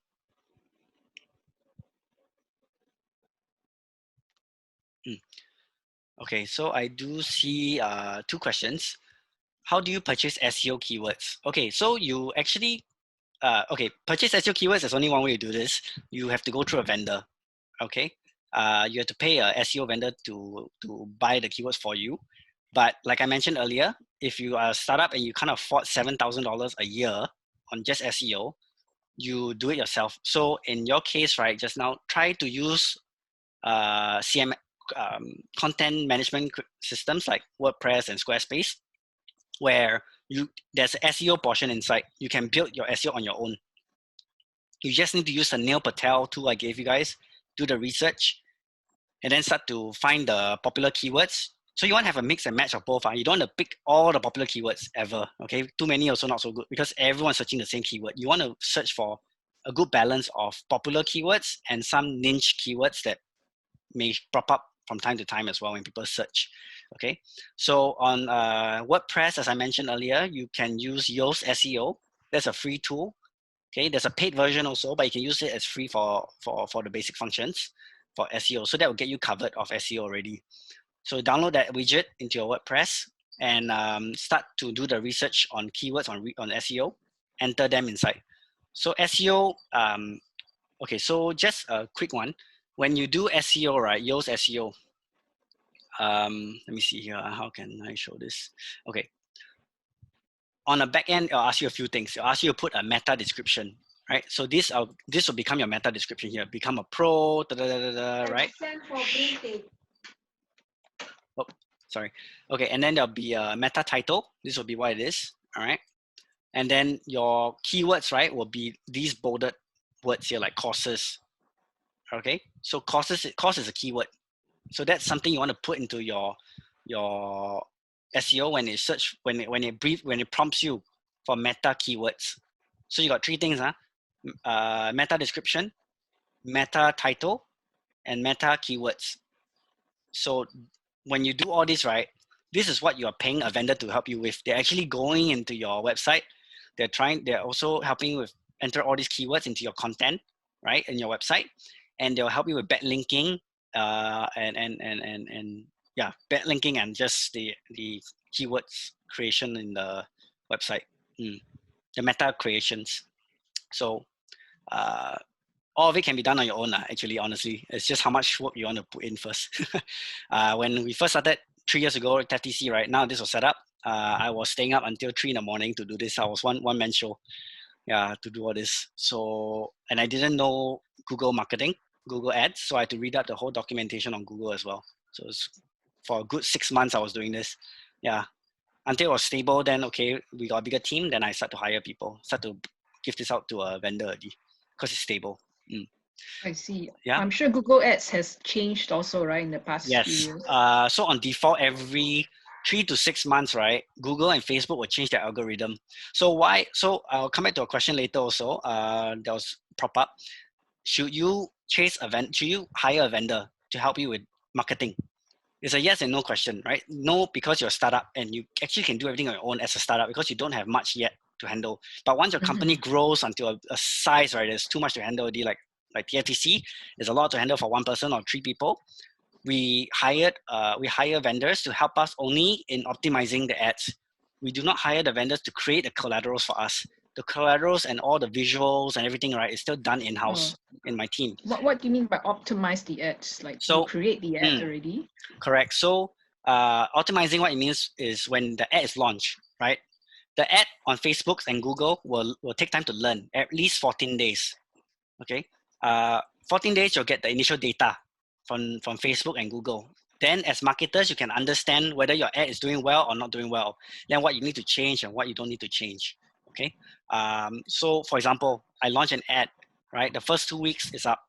Okay, so I do see 2 questions. How do you purchase SEO keywords? Okay, so you actually, purchase SEO keywords, there's only one way to do this. You have to go through a vendor, okay? You have to pay a SEO vendor to buy the keywords for you. But like I mentioned earlier, if you are a startup and you can't afford $7,000 a year on just SEO, you do it yourself. So in your case, right, just now, try to use content management systems like WordPress and Squarespace, where there's an SEO portion inside. You can build your SEO on your own. You just need to use the Neil Patel tool I gave you guys, do the research, and then start to find the popular keywords. So you want to have a mix and match of both. You don't want to pick all the popular keywords ever. Okay, too many also not so good because everyone's searching the same keyword. You want to search for a good balance of popular keywords and some niche keywords that may pop up from time to time as well when people search. Okay, so on WordPress, as I mentioned earlier, you can use Yoast SEO. That's a free tool. Okay, there's a paid version also, but you can use it as free for the basic functions for SEO. So that will get you covered of SEO already. So download that widget into your WordPress and start to do the research on keywords on SEO. Enter them inside. So SEO, okay, so just a quick one. When you do SEO, right, Yoast SEO, let me see here. How can I show this? Okay. On the back end, it'll ask you a few things. It'll ask you to put a meta description, right? So this will become your meta description here. Become a pro, right? Oh, sorry. Okay, and then there'll be a meta title. This will be what it is, all right? And then your keywords, right, will be these bolded words here, like courses. Okay, so course is a keyword. So that's something you want to put into your SEO when it search when it prompts you for meta keywords. So you got three things, meta description, meta title, and meta keywords. So when you do all this, right, this is what you are paying a vendor to help you with. They're actually going into your website. They're also helping you with enter all these keywords into your content, right, in your website, and they'll help you with backlinking, and yeah, backlinking and just the keywords creation in the website, the meta creations. So all of it can be done on your own, actually, honestly. It's just how much work you want to put in first. When we first started 3 years ago at TaF.tc, right, now this was set up. I was staying up until 3 in the morning to do this. I was one man show, yeah, to do all this. So, and I didn't know Google marketing, Google ads. So I had to read up the whole documentation on Google as well. So it's, for a good 6 months, I was doing this. Yeah, until it was stable. Then, okay, we got a bigger team. Then I start to hire people, start to give this out to a vendor already because it's stable. I see. Yeah. I'm sure Google Ads has changed also, right, in the past few Yes. years. So on default, every 3 to 6 months, right, Google and Facebook will change their algorithm. So why? So I'll come back to a question later also. That was prop up. Should you should you hire a vendor to help you with marketing? It's a yes and no question, right? No, because you're a startup and you actually can do everything on your own as a startup because you don't have much yet to handle. But once your company grows until a size, right, there's too much to handle already, like TaF.tc, there's a lot to handle for one person or 3 people. We hire vendors to help us only in optimizing the ads. We do not hire the vendors to create the collaterals for us. The collaterals and all the visuals and everything, right, is still done in-house in my team. What do you mean by optimize the ads? Like, So, you create the ad already? Correct. So optimizing, what it means is when the ad is launched, right? The ad on Facebook and Google will take time to learn, at least 14 days. Okay. 14 days, you'll get the initial data from Facebook and Google. Then as marketers, you can understand whether your ad is doing well or not doing well. Then what you need to change and what you don't need to change. Okay. So for example, I launch an ad, right? The first 2 weeks is up.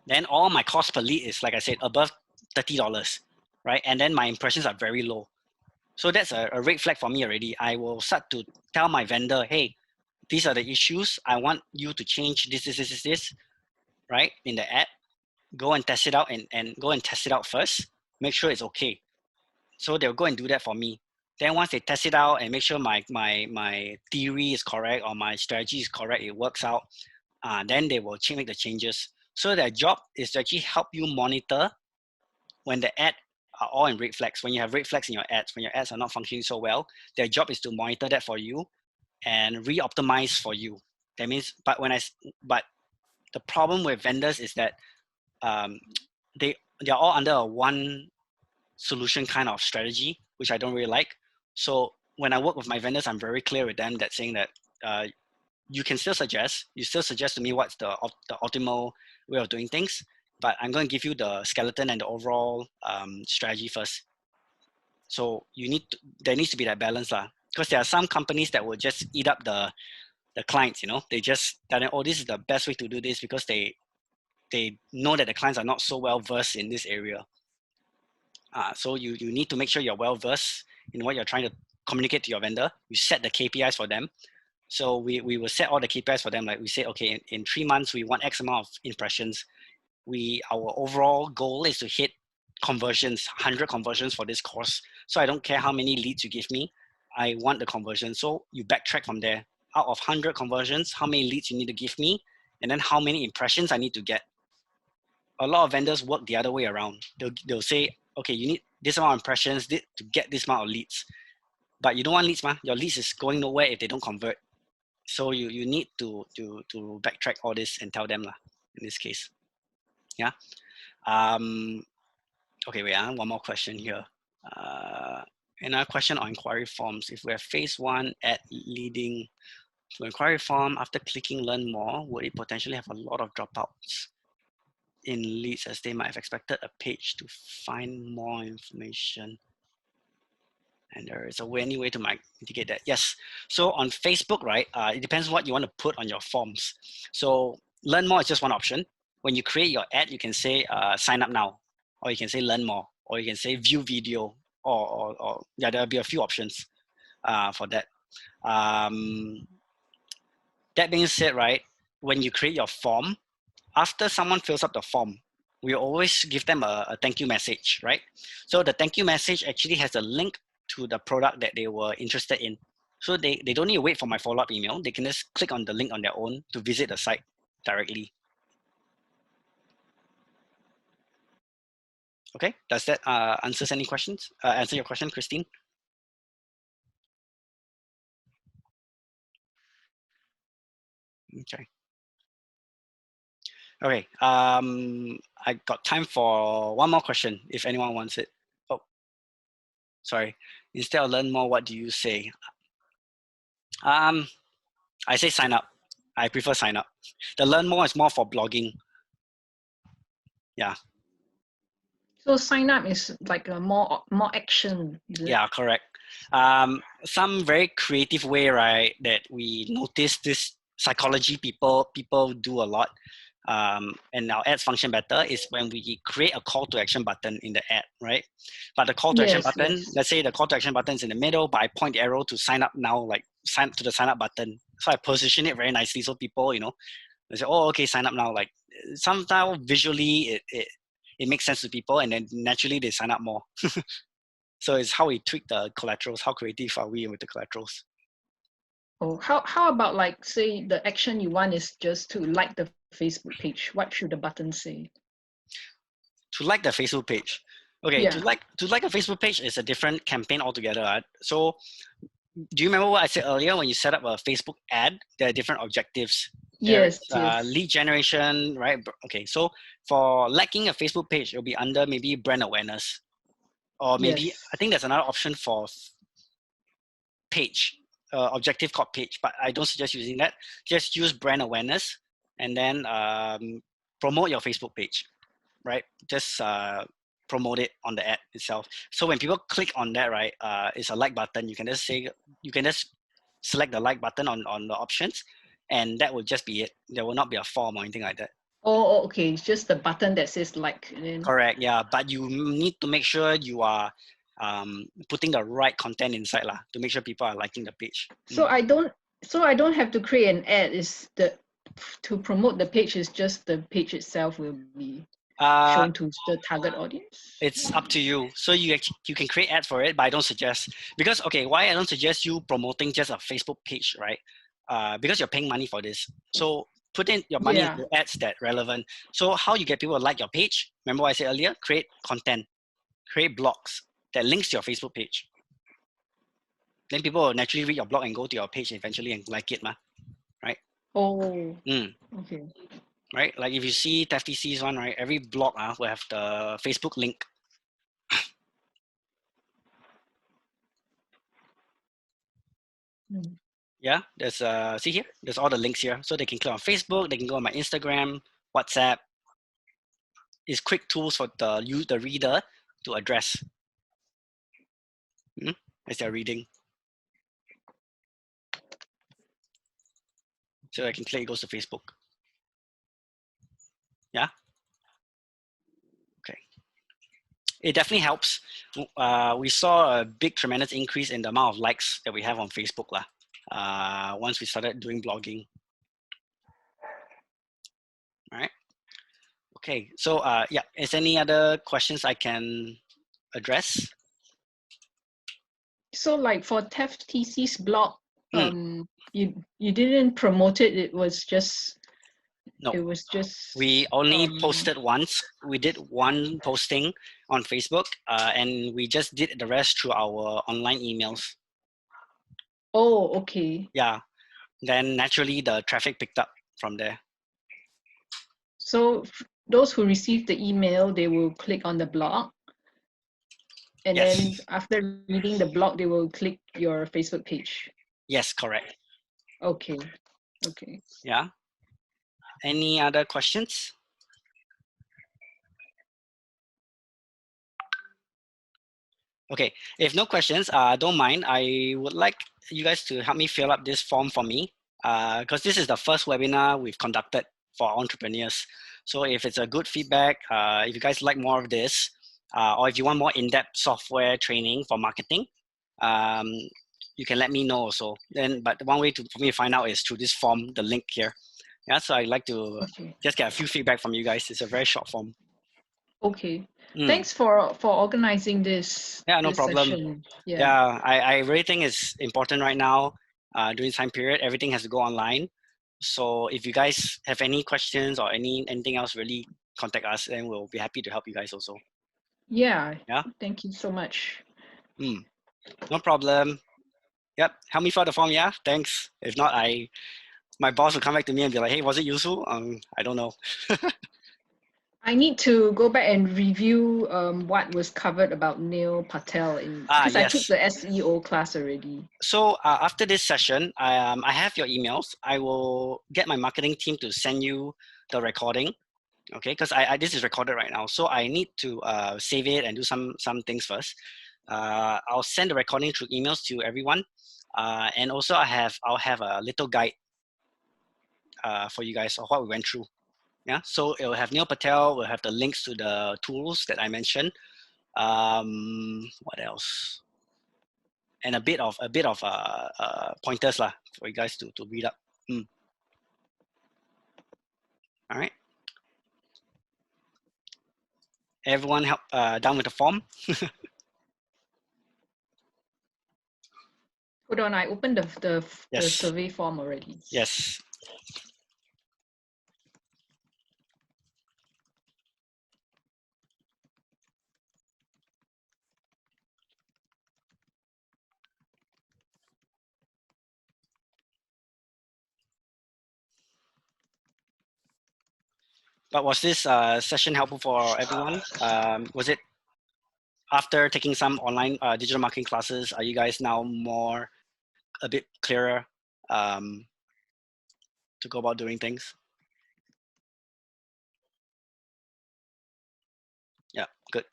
Then all my cost per lead is, like I said, above $30, right? And then my impressions are very low. So that's a red flag for me already. I will start to tell my vendor, hey, these are the issues. I want you to change this, right? In the ad, go and test it out and go and test it out first. Make sure it's okay. So they'll go and do that for me. Then once they test it out and make sure my theory is correct or my strategy is correct, it works out, then they will make the changes. So their job is to actually help you monitor when the ad are all in red flags. When you have red flags in your ads, when your ads are not functioning so well, their job is to monitor that for you and re-optimize for you. That means, but the problem with vendors is that they're all under a one solution kind of strategy, which I don't really like. So when I work with my vendors, I'm very clear with them that saying that you can still suggest to me what's the optimal way of doing things, but I'm going to give you the skeleton and the overall strategy first. So there needs to be that balance, because there are some companies that will just eat up the clients. They just tell them, oh, this is the best way to do this, because they know that the clients are not so well versed in this area. So you need to make sure you're well versed in what you're trying to communicate to your vendor. You set the KPIs for them. So we will set all the KPIs for them. Like we say, okay, in 3 months, we want X amount of impressions. Our overall goal is to hit conversions, 100 conversions for this course. So I don't care how many leads you give me. I want the conversion. So you backtrack from there. Out of 100 conversions, how many leads you need to give me? And then how many impressions I need to get. A lot of vendors work the other way around. They'll say, okay, you need this amount of impressions to get this amount of leads. But you don't want leads, your leads is going nowhere if they don't convert. So you need to backtrack all this and tell them in this case. Yeah. Okay, wait, one more question here. Another question on inquiry forms. If we have phase 1 ad leading to inquiry form, after clicking learn more, would it potentially have a lot of dropouts in leads, as they might have expected a page to find more information? And there is any way to mitigate that? Yes. So on Facebook, right, it depends what you want to put on your forms. So learn more is just one option. When you create your ad, you can say sign up now, or you can say learn more, or you can say view video, or yeah, there'll be a few options for that. That being said, right, when you create your form, after someone fills up the form, we always give them a thank you message, right? So the thank you message actually has a link to the product that they were interested in. So they don't need to wait for my follow-up email. They can just click on the link on their own to visit the site directly. Okay, does that answer your question, Christine? Okay. Okay, I got time for one more question if anyone wants it. Oh, sorry. Instead of learn more, what do you say? I say sign up. I prefer sign up. The learn more is more for blogging. Yeah. So sign up is like a more action, is it? Yeah, correct. Some very creative way, right, that we notice this psychology people do a lot, and our ads function better is when we create a call to action button in the ad, right? But the call to action button, Yes. let's say the call to action button is in the middle, but I point the arrow to sign up now, like sign to the sign up button. So I position it very nicely so people, they say, oh, okay, sign up now. Like somehow visually it makes sense to people, and then naturally they sign up more. So it's how we tweak the collaterals. How creative are we with the collaterals? Oh, how about like say the action you want is just to like the Facebook page? What should the button say? To like the Facebook page. Okay, Yeah. to like a Facebook page is a different campaign altogether. Right? So do you remember what I said earlier? When you set up a Facebook ad, there are different objectives. Yes, There's lead generation, right? Okay, so for liking a Facebook page, it'll be under maybe brand awareness. Or maybe, Yes. I think there's another option for page, objective called page, but I don't suggest using that. Just use brand awareness and then promote your Facebook page, right? Just promote it on the ad itself. So when people click on that, right, it's a like button. You can just select the like button on the options, and that will just be it. There will not be a form or anything like that. Oh, okay. It's just the button that says like. And then... Correct. Yeah, but you need to make sure you are putting the right content inside lah, to make sure people are liking the page. So I don't have to create an ad. Is to promote the page is just the page itself will be shown to the target audience? It's up to you. So you can create ads for it, but I don't suggest, because okay, why I don't suggest you promoting just a Facebook page, right? Because you're paying money for this. So put in your money into ads that relevant. So how you get people to like your page? Remember what I said earlier? Create content, create blogs that links to your Facebook page. Then people will naturally read your blog and go to your page eventually and like it, right? Oh, okay. Right, like if you see TaF.tc's one, right, every blog will have the Facebook link. Yeah, there's see here, there's all the links here, so they can click on Facebook, they can go on my Instagram, WhatsApp. It's quick tools for the reader to address as they're reading. So I can click, it goes to Facebook. Yeah. Okay. It definitely helps. We saw a big, tremendous increase in the amount of likes that we have on Facebook once we started doing blogging. All right. Okay. So yeah, is there any other questions I can address? So like for TaF.tc's blog, you didn't promote it. It was just. No. It was just. We only posted once. We did one posting on Facebook, and we just did the rest through our online emails. Oh, okay. Yeah. Then naturally the traffic picked up from there. So those who receive the email, they will click on the blog. And then after reading the blog, they will click your Facebook page. Yes, correct. Okay. Okay. Yeah. Any other questions? Okay, if no questions, don't mind. I would like you guys to help me fill up this form for me, because this is the first webinar we've conducted for entrepreneurs. So if it's a good feedback, if you guys like more of this, or if you want more in-depth software training for marketing, you can let me know also. Then, but one way for me to find out is through this form, the link here. Yeah, so I'd like to Okay. just get a few feedback from you guys. It's a very short form. Okay. Mm. Thanks for organizing this. Yeah, no this problem. Session. Yeah, I really think it's important right now during time period. Everything has to go online. So if you guys have any questions or anything else, really contact us, and we'll be happy to help you guys also. Yeah. Yeah. Thank you so much. No problem. Yep. Help me fill out the form. Yeah. Thanks. If not, my boss will come back to me and be like, "Hey, was it useful?" I don't know. I need to go back and review what was covered about Neil Patel because I took Yes. the SEO class already. So after this session, I have your emails. I will get my marketing team to send you the recording. Okay, because this is recorded right now, so I need to save it and do some things first. I'll send the recording through emails to everyone, and also I'll have a little guide for you guys of what we went through. Yeah, so it will have Neil Patel. We'll have the links to the tools that I mentioned. What else? And a bit of pointers lah for you guys to read up. All right. Everyone help done with the form? Hold on, I opened the Yes. survey form already. Yes. But was this session helpful for everyone? Was it after taking some online digital marketing classes? Are you guys now a bit clearer to go about doing things? Yeah, good.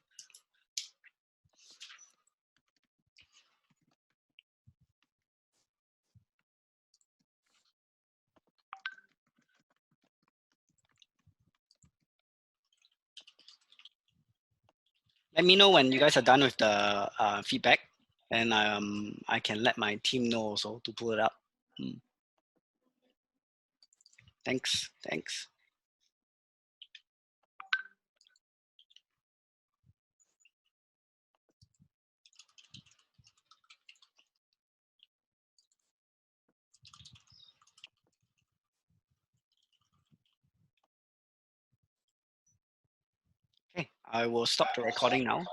Let me know when you guys are done with the feedback, and I can let my team know also to pull it up. Thanks. Okay, I will stop the recording now.